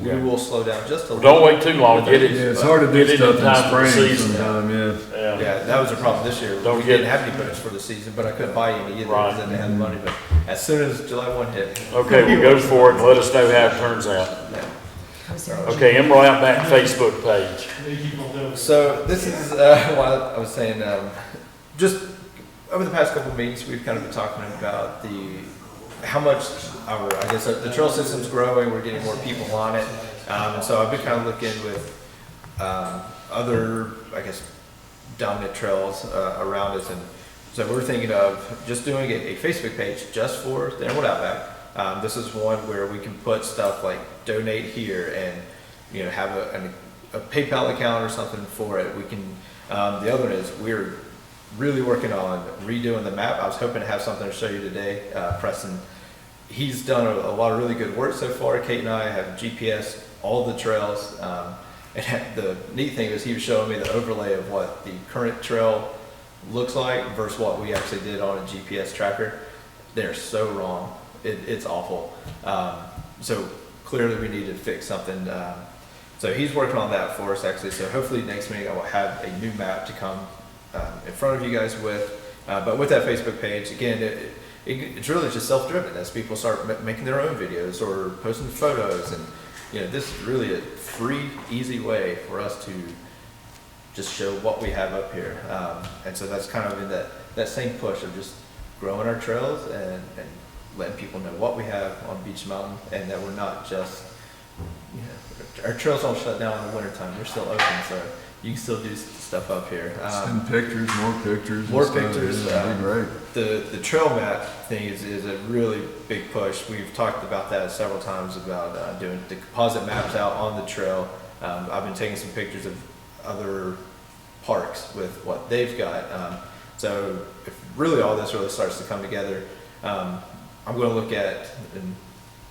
We Yeah. will slow down just a Well, little. don't wait too long, get it. Yeah, it's hard to Get do it stuff time for the in spring season. sometime, yeah. Yeah, that was a problem this year. Don't We get- didn't have any boats for the season, but I couldn't buy any either Right. because I didn't have the money. But as soon as July 1 hit. Okay, we'll go for it and let us know how it turns out. Okay, Emerald Outback Facebook page. So this is what I was saying. Just over the past couple of meetings, we've kind of been talking about how much the trail system's growing. We're getting more people on it, and so I've been kind of looking with other dominant trails around us and So we're thinking of just doing a Facebook page just for the Emerald Outback. This is one where we can put stuff like donate here and, you know, have a PayPal account or something for it. We can, the other one is we're really working on redoing the map. I was hoping to have something to show you today. Preston, he's done a lot of really good work so far. Kate and I have GPS all the trails. And the neat thing is he was showing me the overlay of what the current trail looks like versus what we actually did on a GPS tracker. They're so wrong. It's awful. So clearly we need to fix something. So he's working on that for us actually. So hopefully next meeting I will have a new map to come in front of you guys with. But with that Facebook page, again, it's really just self-driven as people start making their own videos or posting photos. And you know, this is really a free, easy way for us to just show what we have up here. And so that's kind of in that same push of just growing our trails and letting people know what we have on Beach Mountain, and that we're not just, you know, our trails don't shut down in the wintertime. They're still open, so you can still do stuff up here. Send pictures, more pictures. More and stuff. pictures. Yeah, that'd be great. The trail map thing is a really big push. We've talked about that several times about doing the composite maps out on the trail. I've been taking some pictures of other parks with what they've got. So if really all this really starts to come together, I'm going to look at, and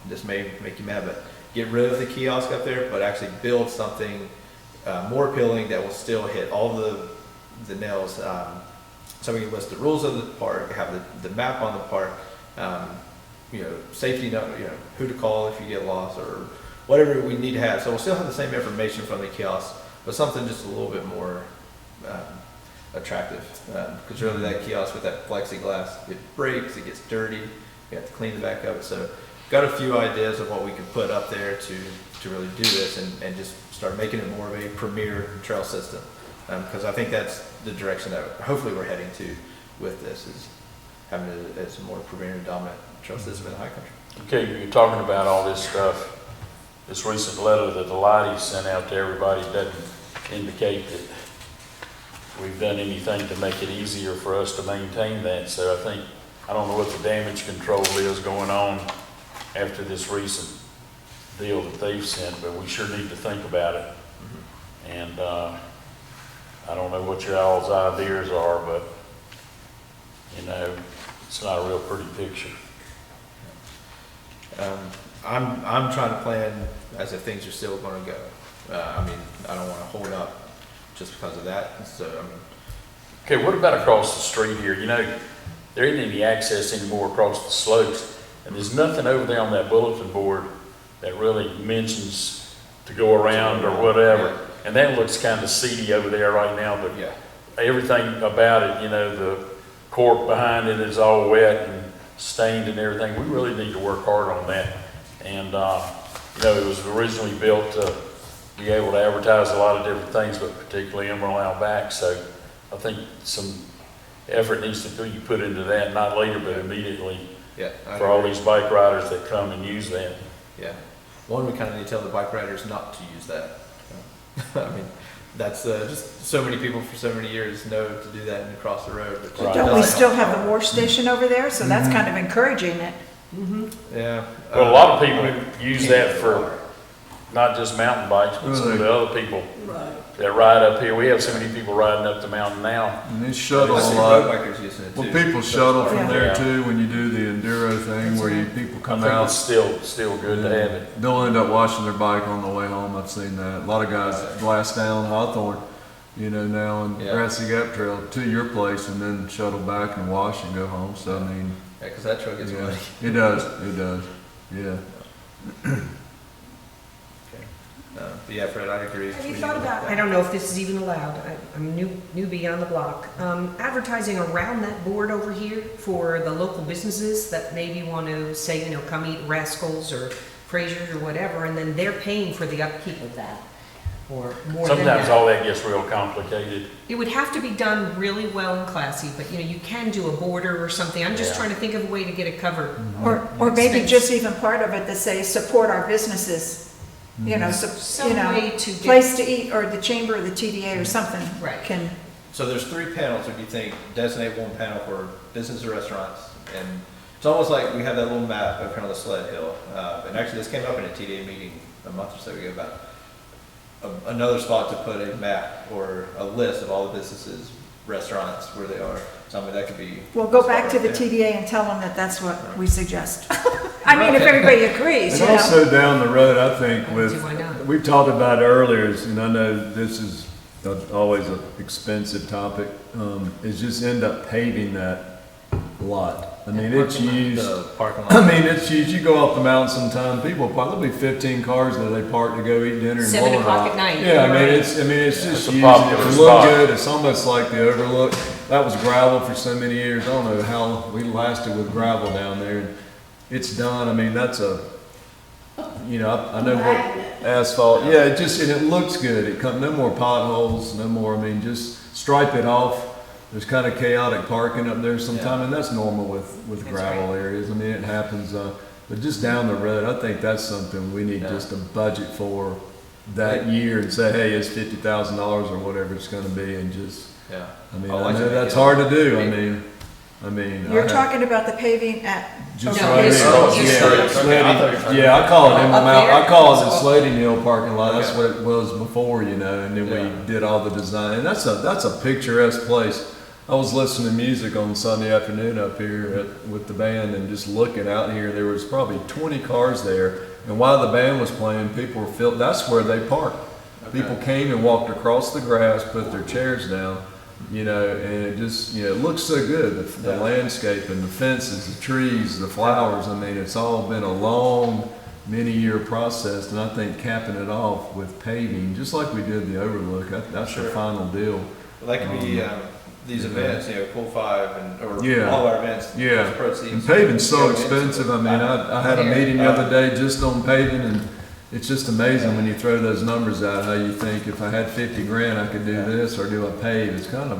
this may make you mad, but get rid of the kiosk up there, but actually build something more appealing that will still hit all the nails. So we can list the rules of the park, have the map on the park, you know, safety note, you know, who to call if you get lost or whatever we need to have. So we'll still have the same information from the kiosk, but something just a little bit more attractive. Because really that kiosk with that plexiglass, it breaks, it gets dirty, you have to clean the back of it. So got a few ideas of what we could put up there to really do this and just start making it more of a premier trail system. Because I think that's the direction that hopefully we're heading to with this, is having it as a more premier and dominant trail system in the high country. Okay, you're talking about all this stuff. This recent letter that the Lighties sent out to everybody doesn't indicate that we've done anything to make it easier for us to maintain that. So I don't know what the damage control is going on after this recent deal that they've sent, but we sure need to think about it. And I don't know what your all's ideas are, but you know, it's not a real pretty picture. I'm trying to plan as if things are still going to go. I mean, I don't want to hold up just because of that. So I mean, okay, what about across the street here? You know, there isn't any access anymore across the slopes, and there's nothing over there on that bulletin board that really mentions to go around or whatever. Yeah. And that looks kind of seedy over there right now, but yeah. everything about it, you know, the cork behind it is all wet and stained and everything. We really need to work hard on that. And, you know, it was originally built to be able to advertise a lot of different things, but particularly Emerald Outback. So I think some effort needs to be put into that, not later, but immediately, Yeah, for all these bike riders that come and use that. Yeah. One, we kind of need to tell the bike riders not to use that. I mean, that's just so many people for so many years know to do that and cross the road. But Right. Don't we still have the wash station over there? So that's kind of encouraging it. Yeah. Well, a lot of people use that for not just mountain bikes, but some of the other people Right. that ride up here. We have so many people riding up the mountain now. And they shuttle I a see lot. road bikers using it too. Well, people shuttle from Yeah. there too when you do the enduro thing where people I come think out. it's still good to have it. They'll end up washing their bike on the way home. I've seen that. A lot of guys blast down Hawthorne, you know, now and Yeah. Grassy Gap Trail to your place and then shuttle back and wash and go home. So I mean, Yeah, because that trail gets yeah, muddy. it does. It does. Yeah. But yeah, Fred, I agree. Have you We thought need to about, look I at don't know if this is even allowed, I'm a newbie on the block, advertising around that board over here for the local businesses that maybe want to say, you know, come eat Rascals or Frazier's or whatever, and then they're paying for the upkeep of that, or more than Sometimes that. all that gets real complicated. It would have to be done really well and classy, but you know, you can do a border or something. I'm just Yeah. trying to think of a way to get it covered. Or maybe Expense. just even part of it to say, support our businesses. You know, Some you know, way to get. place to eat, or the chamber or the TDA or something Right. can, so there's 3 panels, if you think, designate one panel for business or restaurants. And it's almost like we have that little map of kind of the sled hill. And actually this came up in a TDA meeting a month or so ago about another spot to put a map or a list of all the businesses, restaurants, where they are. So I mean, that could be. We'll go back to the right there. TDA and tell them that that's what we suggest. I mean, if everybody agrees, And you know. also down the road, I think Why not? we've talked about it earlier, and I know this is always an expensive topic, is just end up paving that lot. I mean, it's used, The parking lot. I mean, it's used, you go off the mountain sometime, people, there'll be 15 cars that they park to go eat dinner and 7 roll o'clock it at night. Yeah, I mean, Right. it's It's just a used, popular it look spot. good, it's almost like the overlook. That was gravel for so many years, I don't know how we lasted with gravel down there. And it's done, I mean, that's you know, I know what Magnet. asphalt, yeah, it just, and it looks good, no more potholes, no more, I mean, just stripe it off. There's kind of chaotic parking up there sometime, and that's normal with That's gravel areas, I mean, it happens, but just down the road, I think that's something we need Yeah. just a budget for that year and say, hey, it's $50,000 or whatever it's gonna be, and just, Yeah. I mean, I I like to know make that's it- hard to do, I mean. You're I have- talking about the paving at, just No, right his here. street, his Yeah, street. Okay, I thought you were Slady- talking yeah, I call it, Up there? I call it the Slady Hill parking lot, that's Okay. what it was before, you know, and then Yeah. we did all the design, and that's a picturesque place. I was listening to music on Sunday afternoon up here with the band and just looking out here, there was probably 20 cars there, and while the band was playing, people were filled, that's where they parked. People came and walked across the grass, put their chairs down, you know, and it just, you know, it looks so good, the Yeah. landscape and the fences, the trees, the flowers, I mean, it's all been a long, many-year process, and I think capping it off with paving, just like we did the overlook, that's the Sure. final deal. Well, that could be, these events, you know, Pool 5 or Yeah. all our events. Yeah, those proceeds and paving's so go into expensive, it. I mean, I had a meeting the other day just on paving, and it's just amazing when you throw those numbers out, how you think, if I had 50 grand, I could do this, or do I pave, it's kind of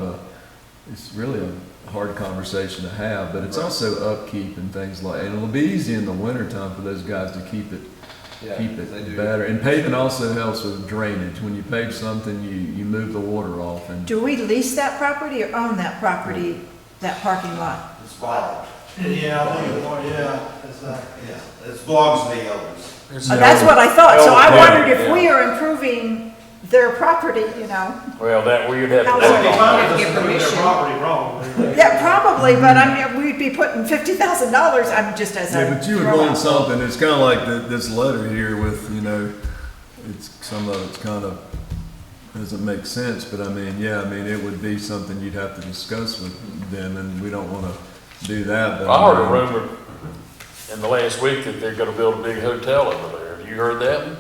it's really a hard conversation to have, but it's also upkeep and things like, and it'll be easy in the wintertime for those guys to keep it Yeah, keep they it do. better. And paving also helps with drainage. When you pave something, you move the water off. And do we lease that property or own that property, that parking lot? It's bought. Yeah, I think, yeah, it's, Yeah, it belongs to the others. That's what I thought, so I Yeah, wondered if yeah. we are improving their property, you know? Well, that, we'd have How's to. that'd be that? fine Have if to it's get their permission. property wrong. Yeah, probably, but I mean, we'd be putting $50,000, I'm just as a. yeah, but you were throw doing out. something. It's kind of like this letter here with, you know, it's some of it's kind of doesn't make sense, but I mean, yeah, I mean, it would be something you'd have to discuss with them, and we don't want to do that. But I heard a rumor in the last week that they're gonna build a big hotel over there. Have you heard that?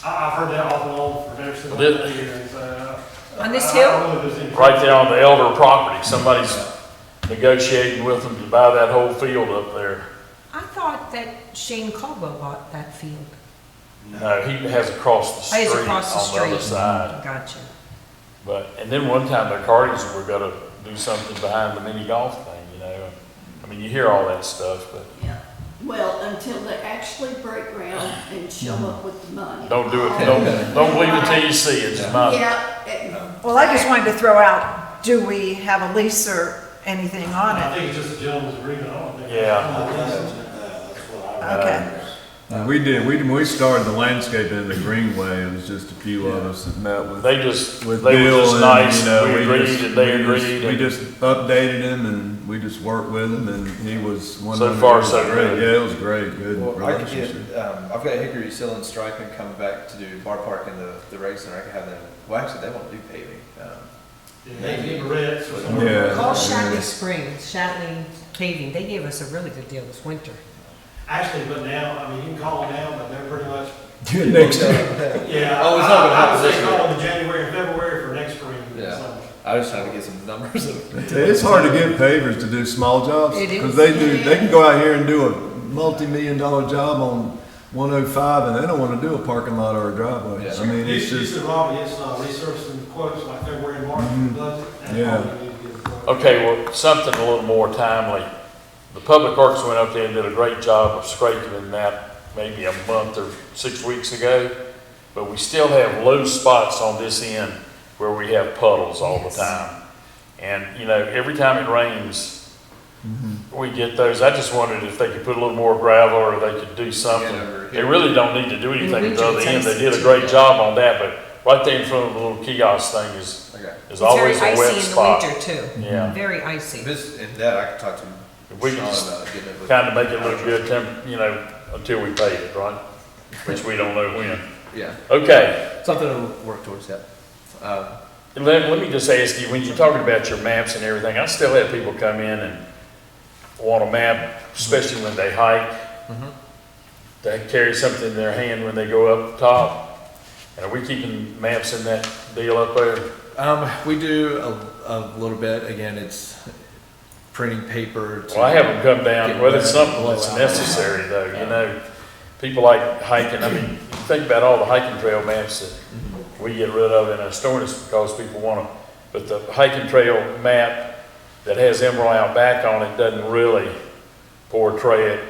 I've heard that off and on for ever since I've Did- been here, and so. On this I hill? don't know if there's any- Right there on the Elder property, somebody's negotiating with them to buy that whole field up there. I thought that Shane Caldwell bought that field. No, he has across the Oh, street he's on across the the street. other side. Gotcha. But, and then one time the Cardinals were gonna do something behind the mini golf thing, you know? I mean, you hear all that stuff, but Yeah, well, until they actually break ground and show up with the money. don't do it, don't believe it till you see it, just my. Yeah, it- Well, I just wanted to throw out, do we have a lease or anything on I it? think it's just a gentleman's agreement, I don't think. Yeah. That's what I. Okay. And we did. When we started the landscaping in the Greenway, it was just a few of us that met with. They just, With they were Bill just and, nice, you know, we agreed just- and they we just- agreed. We and- just updated him and we just worked with him and he was one So of them. far, It was so great. good. Yeah, it was great, good Well, I could relationship. get, I've got Hickory Seal and Striping coming back to do bar park in the rec center. I could have them, well, actually, they won't do paving. Yeah, maybe Barrett's or something. Yeah. Call Shatley Springs, Shatley Paving. They gave us a really good deal this winter. Actually, but now, I mean, you can call them now, but they're pretty much, Next year. yeah. Oh, it's not gonna happen I would this say year. call them in January and February for next spring. Yeah. summer. I was trying to get some numbers of. It's hard to get pavers to do small jobs. It is. Because they can go out here and do a multi-million-dollar job on 105 and they don't want to do a parking lot or a driveway. Yeah. I mean, it's You just, said, Robbie, it's researching quotes like February and March for the budget. That's Yeah. all you need to get a quote. Okay, well, something a little more timely. The Public Works went up there and did a great job of scraping that maybe a month or 6 weeks ago. But we still have low spots on this end where we have puddles all the time. And, you know, every time it rains, we get those. I just wondered if they could put a little more gravel or they could do something. They really don't need to do anything at the other end. They did a great job on that, but right there in front of the little kiosk thing is It's always very a wet icy in the spot. winter too. Yeah. Very icy. If it's in that, I can talk to If we Sean could just about getting it. kind of make it look good, you know, until we pay it, right? Which we don't know when. Yeah, Okay, something to work towards that. let me just ask you, when you're talking about your maps and everything, I still have people come in and want a map, especially when they hike. They carry something in their hand when they go up top. And are we keeping maps in that deal up there? We do a little bit. Again, it's printing paper. Well, I have them come down, Get well, it's wet, something blow that's out. necessary though, you know. People like hiking, I mean, you think about all the hiking trail maps that we get rid of in our stores because people want to, but the hiking trail map that has Emerald out back on it doesn't really portray it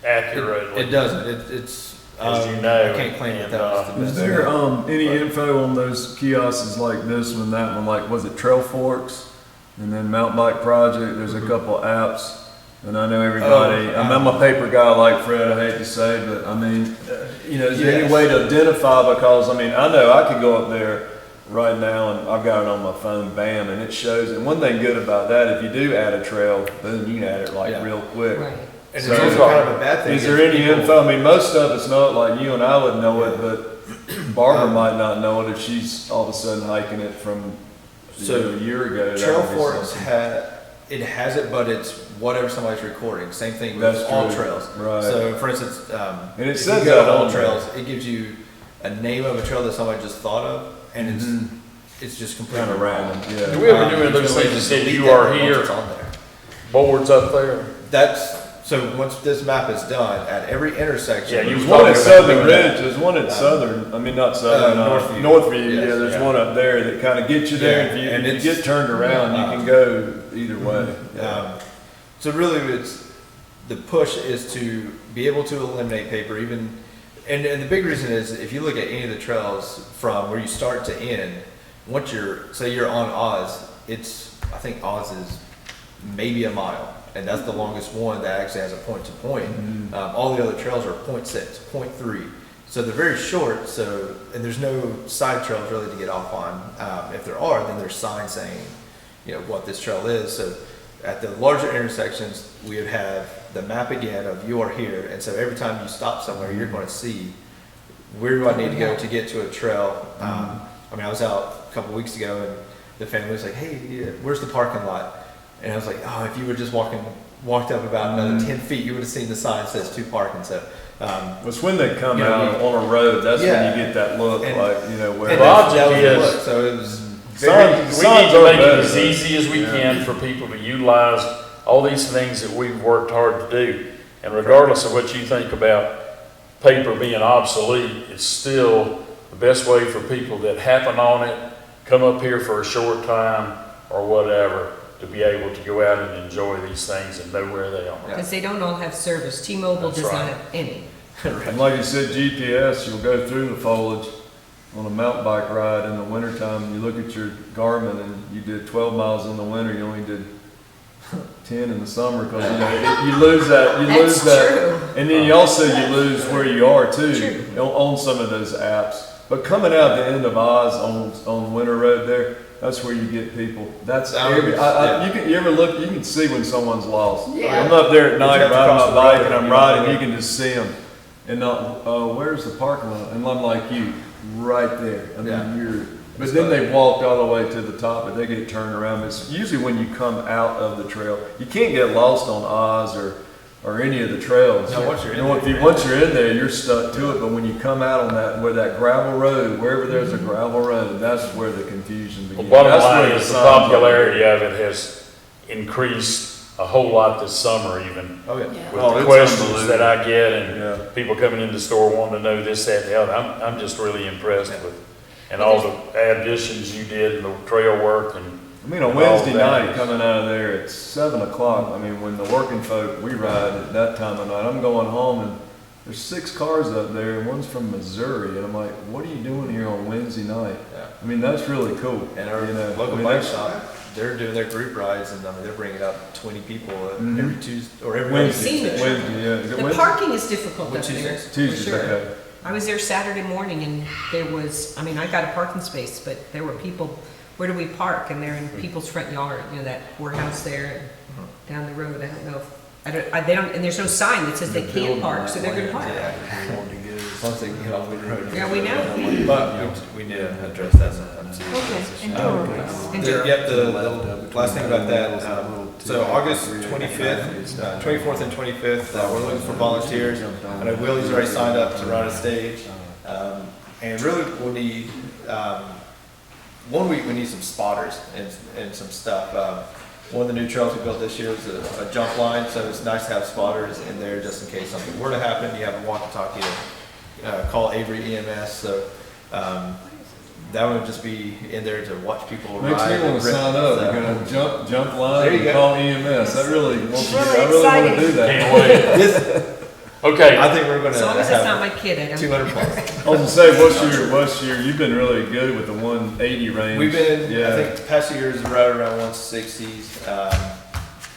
accurately. It doesn't. It's As you know, I can't claim and, that was the best. Is there, any info on those kiosks like this one, that one, like, was it Trail Forks? And then Mountain Bike Project, there's a couple apps, and I know everybody, I'm a paper guy like Fred, I hate to say, but I mean, you know, is there any way to identify, because, I mean, I know I could go up there right now, and I've got it on my phone, bam, and it shows, and one thing good about that, if you do add a trail, boom, you can add it like real quick. Right. And So- it's also kind of a bad thing. Is there any info? I mean, most of it's not like you and I would know it, but Barbara might not know it if she's all of a sudden hiking it from a year ago. That Trail would be Forks something. it has it, but it's whatever somebody's recording. Same thing with That's all true. trails. Right. So, for instance, And it if says you go that to all on trails, it gives you a name of a trail that somebody just thought of, and it's just completely Kind of random, Do yeah. we ever do one of those things that said you are here, on there. boards up there? So once this map is done, at every intersection. Yeah, you There's was one at talking Southern about doing Ridge, there's one at Southern, I mean, not Southern, Northview. Northview, Yes. yeah, there's Yeah. one up there that kind of gets you there. Yeah, If and you it's- get turned around, you can go either way. So really, the push is to be able to eliminate paper, even, and the big reason is if you look at any of the trails from where you start to end, once say you're on Oz, I think Oz is maybe a mile, and that's the longest one that actually has a point to point. All the other trails are 0.6, 0.3. So they're very short, and there's no side trails really to get off on. If there are, then there's signs saying, you know, what this trail is. So at the larger intersections, we would have the map again of you are here, and so every time you stop somewhere, you're going to see where do I need to go to get to a trail. I mean, I was out a couple weeks ago, and the family was like, "Hey, where's the parking lot?" And I was like, "Oh, if you would just walked up about another 10 feet, you would have seen the sign that says 2 parking." So, It's when they come You know, out on a road, that's when Yeah. you get that look, And- like, you know, where. and Logic that was the is- look. So it was We Signs need to are make it better, as though. easy as we Yeah. can for people to utilize all these things that we've worked hard to do. And regardless of what you think about paper being obsolete, it's still the best way for people that happen on it, come up here for a short time or whatever, to be able to go out and enjoy these things and know where they are. Because they don't all have service. T-Mobile That's does not right. have any. And like you said, GPS, you'll go through the foliage on a mountain bike ride in the wintertime. You look at your Garmin and you did 12 miles in the winter, you only did 10 in the summer, because you know, you lose that, That's true. and then you lose where you are too, on some of those apps. But coming out the end of Oz on Winter Road there, that's where you get people. That's you ever look, you can see when someone's lost. Yeah. I'm up there at night have to riding cross my the road bike and I'm and riding, you can just see them. And where's the parking lot? And I'm like you, right there. I mean, but then they walked all the way to the top, but they get turned around. It's usually when you come out of the trail. You can't get lost on Oz or any of the trails. No, once you're in You know, there, once you're in there, you're stuck to it. But when you come out on that gravel road, wherever there's a gravel road, that's where the confusion The begins. bottom That's line where is the signs are. popularity of it has increased a whole lot this summer even. Oh, yeah. With Oh, the it's questions that I get and Yeah. people coming in the store wanting to know this, that, and the other. I'm just really impressed with, and all the additions you did and the trail work and. I mean, on all Wednesday that. night, coming out of there at 7 o'clock, I mean, when the working folk, we ride at that time of night, I'm going home and there's 6 cars up there and one's from Missouri. And I'm like, what are you doing here on Wednesday night? Yeah. I mean, that's really cool. And our you know, local I mean, bike that's- shop, they're doing their group rides, and I mean, they're bringing up 20 people Mhm. every Tuesday, or every Wednesday, Seen the Tuesday. Wednesday, yeah. Is it The Wednesday? parking is difficult up Which is there. Tuesday, for sure. okay. I was there Saturday morning and there was, I mean, I got a parking space, but there were people, where do we park? And they're in people's front yard, you know, that warehouse there and down the road. I don't know if, they don't, and there's no sign that says they can't park, so they're gonna park. Once they get off the road. Yeah, we know. But we need to address that sometime too. Okay, and Durham. And The- Durham. Yep, the last thing about that, so August 25th, 24th and 25th, we're looking for volunteers. I know Willie's already signed up to run a stage. And really we'll need, 1 week we need some spotters and some stuff. One of the new trails we built this year was a jump line, so it's nice to have spotters in there just in case something were to happen. You have a walkie-talkie to call Avery EMS, so that would just be in there to watch people ride. Makes me want and to rip, sign up. so. You're gonna jump line There you and go. call EMS. I really want to, It's I really really want to exciting. do that. Can't wait. This, Okay, I think we're gonna As long as it's not my have kid, I don't. 200 plus. I was gonna say, what's your, you've been really good with the 180 range. We've been, Yeah. I think the past 2 years, right around 160s,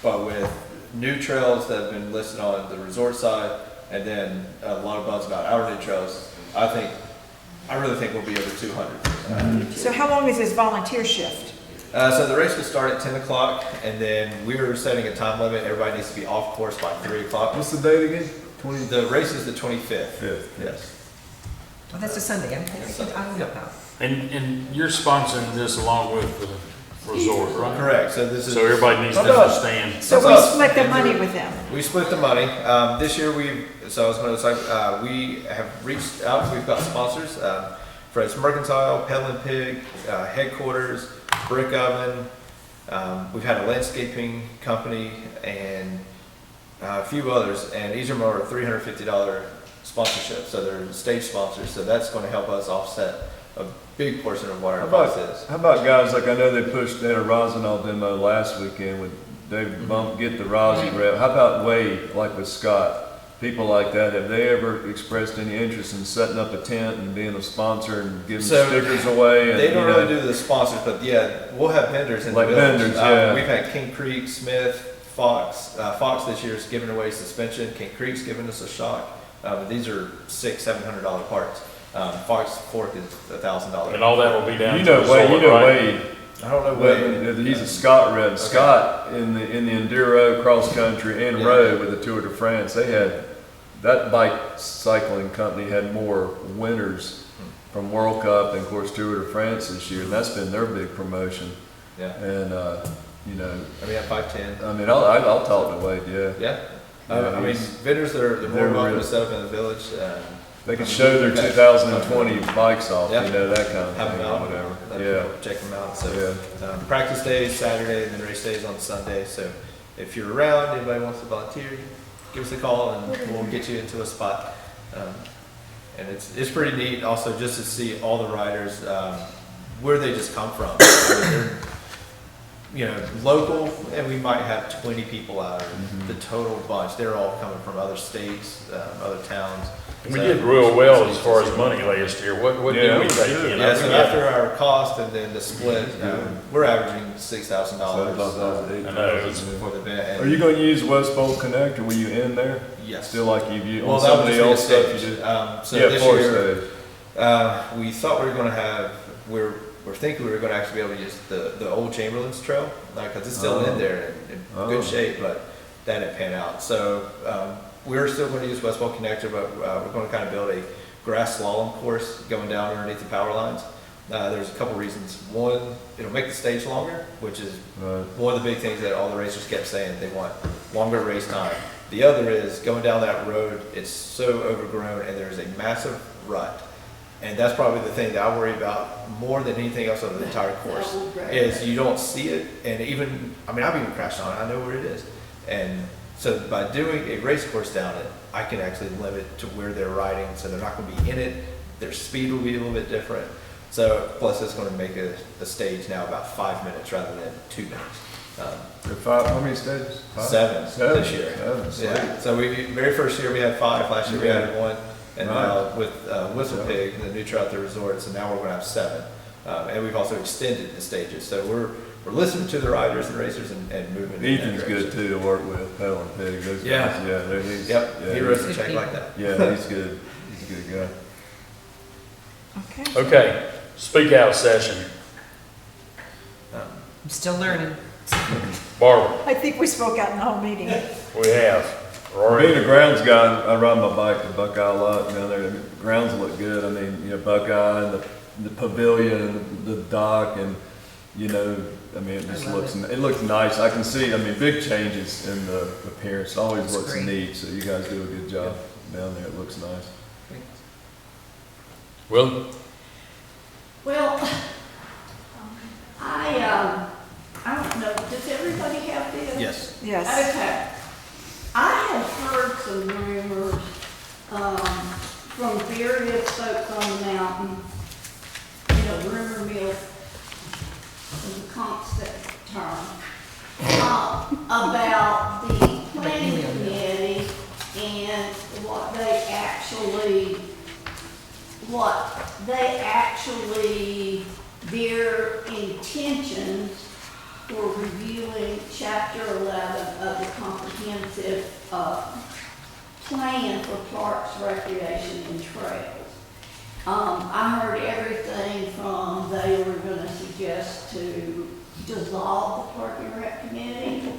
but with new trails that have been listed on the resort side, and then a lot of buzz about our new trails, I really think we'll be over 200. So how long is this volunteer shift? So the race will start at 10 o'clock, and then we were setting a time limit. Everybody needs to be off course by 3 o'clock. What's the date again? 20? The race is the 25th. Fifth. Yes. Oh, that's a Sunday. I don't know about. and you're sponsoring this along with the resort, right? Correct. So this is. So everybody needs to How about- understand. So we split the money with them. We split the money. This year so I was going to say, we have reached out, we've got sponsors, Fred's Mercantile, Pedal and Pig, Headquarters, Brick Oven. We've had a landscaping company and a few others, and each of them are $350 sponsorship. So they're stage sponsors. So that's going to help us offset a big portion of what our cost is. How about guys, like I know they pushed that Rosinol demo last weekend with David Bump, get the Rossi rep. How about Wade, like with Scott? People like that, have they ever expressed any interest in setting up a tent and being a sponsor and giving So, stickers away? And, They don't you know, really do the sponsors, but yeah, we'll have vendors in Like the village. vendors, yeah. We've had King Creek, Smith, Fox. Fox this year is giving away suspension. King Creek's giving us a shock. These are $600-700 parts. Fox Fork is $1,000. And all that will be down You to know the Wade, resort, you know right? Wade. I don't know what. He's a Scott rep. Scott in the enduro cross country and Yeah. road with the Tour de France. They had that bike cycling company had more winners from World Cup and of course Tour de France this year, and that's been their big promotion. Yeah. And you know, I mean, at 510. I mean, I'll talk to Wade. Yeah, Yeah. Yeah, I mean, he's- vendors they're more they're welcome real. to set up in the village. they can show their 2020 bikes off. Yeah. You know, that kind of Have thing them or out. whatever. Let Yeah. people check them out. So Yeah. practice days Saturday, and then race days on Sunday. So if you're around, anybody wants to volunteer, give us a call and we'll get you into a spot. And it's pretty neat also just to see all the riders, where they just come from. I mean, they're, you know, local, and we might have 20 people out, or the total bunch. They're all coming from other states, other towns. We did real well as far as money last year. What Yeah, did we we take did. in? Yeah, so I forget. after our cost and then the split, we're averaging $6,000 I know, it was- for the event. Are you going to use West Bowl Connector? Will you in there? Yes. Still like you've used Well, on that some of would the old just be a stuff you stage. did? So Yeah, this floor year, stage. we thought we were going to have, we're thinking we were going to actually be able to use the old Chamberlain's Trail, because it's still in there in Oh. good shape, but that didn't pan out. So we're still going to use West Bowl Connector, but we're going to kind of build a grass slalom course going down underneath the power lines. There's a couple reasons. One, it'll make the stage longer, which is Right. one of the big things that all the racers kept saying. They want longer race time. The other is going down that road, it's so overgrown and there's a massive rut. And that's probably the thing that I worry about more than anything else on the entire course, is you don't see it. And even, I mean, I've even crashed on it, I know where it is. And so by doing a race course down it, I can actually limit to where they're riding, so they're not gonna be in it. Their speed will be a little bit different. So, plus it's gonna make a stage now about 5 minutes rather than 2 minutes. How many stages? Five? Seven this year. Seven, sweet. Yeah, so very first year we had 5, last year we had 1, and Right. now with Whistle Pig, the new trail at the resort, so now we're gonna have 7. And we've also extended the stages, so we're listening to the riders and racers and moving. in that Ethan's good direction. too to work with, Pell and Pig, those Yeah. guys, yeah, he's. Yep, yeah, he wrote a check like that. Yeah, he's good, he's a good guy. Okay. Okay, speak out session. I'm still learning. Barbara, I think we spoke out in the whole meeting. we have. Being a grounds guy, I ride my bike to Buckeye a lot down there. The grounds look good. I mean, you know, Buckeye and the pavilion and the dock and, you know, I mean, it just I love it looks nice. I can see, I mean, big changes in the appearance. Always It's looks great. neat. So you guys do a good job down there. It looks nice. Will, Well, I don't know, does everybody have this? Yes. Yes. Okay. I have heard some rumors, from various folks on the mountain, you know, rumor mill is a constant term, about the planning committee and what they actually, their intentions for reviewing chapter 11 of the comprehensive, plan for parks, recreation, and trails. I heard everything from they were gonna suggest to dissolve the Park and Rec committee.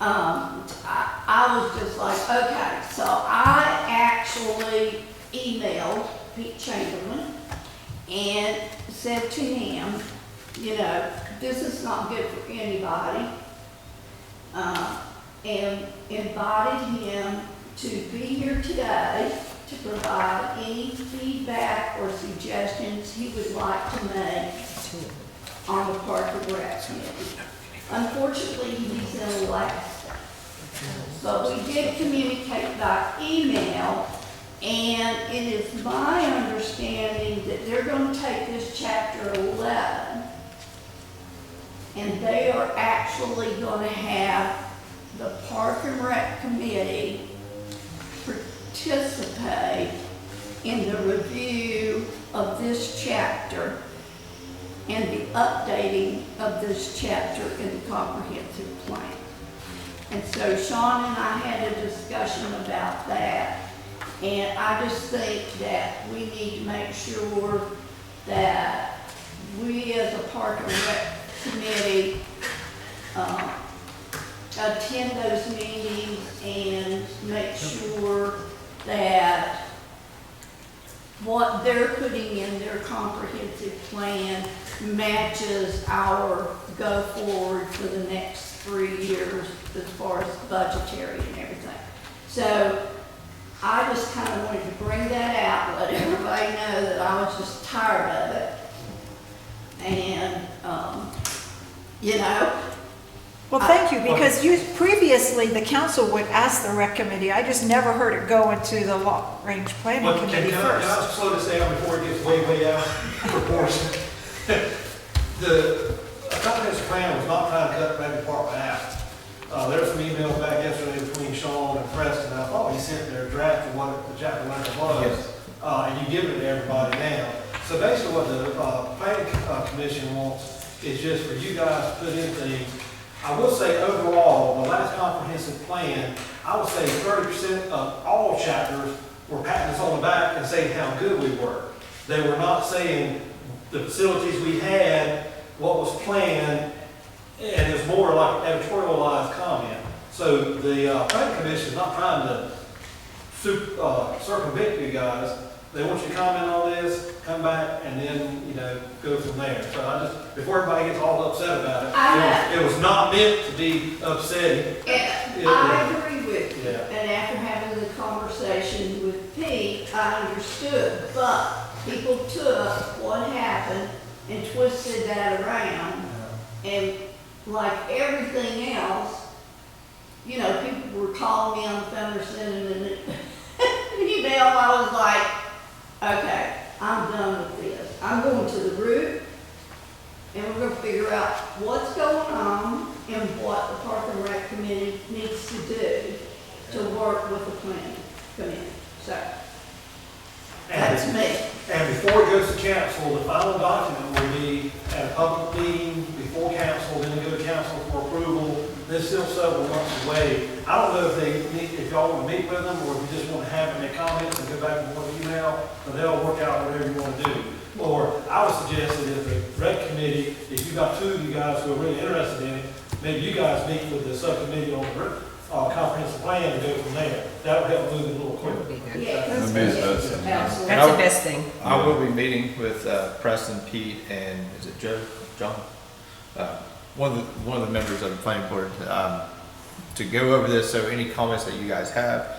I was just like, okay, so I actually emailed Pete Chamberlain and said to him, you know, this is not good for anybody, and invited him to be here today to provide any feedback or suggestions he would like to make on the Park and Rec committee. Unfortunately, he's in Alaska, but we did communicate by email, and it is my understanding that they're going to take this chapter 11, and they are actually going to have the Park and Rec committee participate in the review of this chapter and the updating of this chapter in the comprehensive plan. And so Sean and I had a discussion about that, and I just think that we need to make sure that we as a Park and Rec committee attend those meetings and make sure that what they're putting in their comprehensive plan matches our go forward for the next 3 years as far as budgetary and everything. So I just kind of wanted to bring that out, let everybody know that I was just tired of it. And, you know, Well, thank you, because previously, the council would ask the rec committee, I just never heard it go into the long-range planning Well, committee can first. I slow this down before it gets way out of proportion? The comprehensive plan was not trying to cut Bradley Park in half. There were some emails back yesterday between Sean and Preston. I thought he sent their draft of what the chapter 11 was. And you give it to everybody now. So basically what the planning commission wants is just for you guys to put in things. I will say overall, the last comprehensive plan, I would say 30% of all chapters were patting us on the back and saying how good we were. They were not saying the facilities we had, what was planned, and it was more like editorialized comment. So the planning commission is not trying to circumvent you guys. They want you to comment on this, come back, and then, you know, go from there. So I just, before everybody gets all upset about it, it was not meant to be upsetting. I agree with you. Yeah. And after having the conversation with Pete, I understood. But people took what happened and twisted that around. And like everything else, you know, people were calling me on the phone or sending an email. I was like, okay, I'm done with this. I'm going to the root, and we're going to figure out what's going on and what the Park and Rec committee needs to do to work with the planning committee. So, that's me. And before it goes to council, the final document will be at a public meeting before council, then go to council for approval. This is still several months away. I don't know if y'all want to meet with them, or if you just want to have them make comments and go back and forth email, but they'll work out whatever you want to do. Or I would suggest that if the rec committee, if you've got two of you guys who are really interested in it, maybe you guys meet with the subcommittee on the comprehensive plan and go from there. That would help move it a little That would quicker. be good. Yeah. That'd be the best. Absolutely. That's the best thing. I will be meeting with Preston, Pete, and is it Joe, John? One of the members of the planning board to go over this. So any comments that you guys have,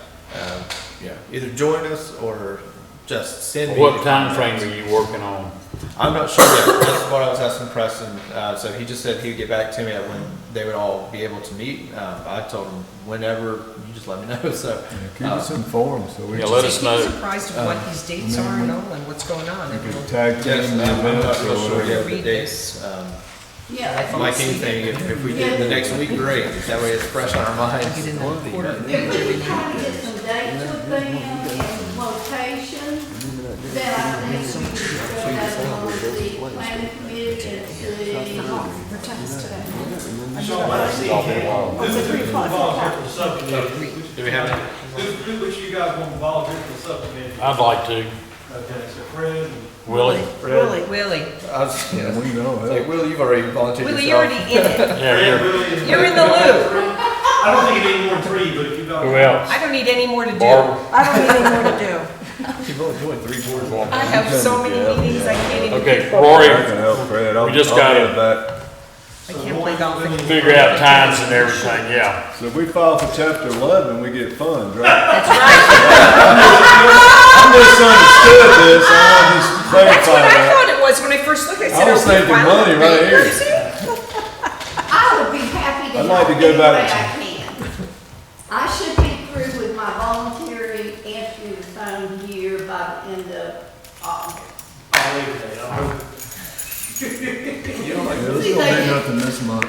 either join us or just send me. What the time comments. frame are you working on? I'm not sure yet. That's what I was asking Preston. So he just said he would get back to me at when they would all be able to meet. I told him whenever, you just let me know. So Keep us informed, so we Yeah, can let us know. I'm surprised of what these dates are and all, and what's going on. tag team yes, the I'm not events real or sure whatever. yet the Read dates. Yeah. Like anything, if we get it the next week, great. That way it's fresh on our minds. Get in the quarter. If we can try to get some dates with them and location, then I think we can still have them on the planning committee and see. Sean, let's see. Who volunteer for the subcommittee? Do we have any? Which of you guys want to volunteer for the subcommittee? I'd like to. Okay, so Fred and Willie? Really? Willie, I was, Yeah, we know, like, Will, you've already volunteered Willie, you're yourself. already in it. Yeah, Fred, Willie, and- You're in the loop. I don't think you need more than three, but if you got. Who else? I don't need any more to do. Barbara? I don't need any more to do. You've only joined 3 boards. I have so many meetings, I can't even. Okay, keep up. Rory, I can help Fred. We just I'll gotta- get back. I can't play golf anymore. figure out times and everything, yeah. So if we file for chapter 11, we get funds, right? That's right. I misunderstood this, I want to That's clarify what I that. thought it was when I first looked. I said, I was "Are we thinking filing money right here." I would be happy to I'd like help to go any back way to- I can. I should be through with my voluntary answering the phone here by the end of August. I'll leave it there. I'm hoping. Yeah, there's gonna be nothing this month.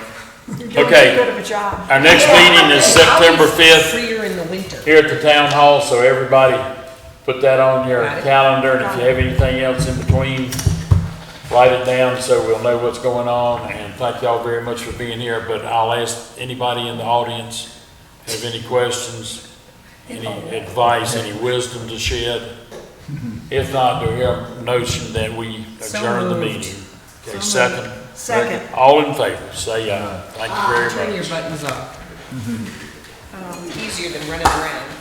You're doing Okay. too good of a job. Our next meeting is September 5th Freer in the winter. here at the town hall, so everybody put that on your Got it. calendar. And if you have anything else in between, write it down so we'll know what's going on. And thank y'all very much for being here, but I'll ask anybody in the audience, have any questions, any advice, any wisdom to shed? If not, do we have a notion that we So adjourn the moved. meeting? Okay, second. Second. All in favor, say aye. Thank you very Turn your much. buttons off. Easier than running around.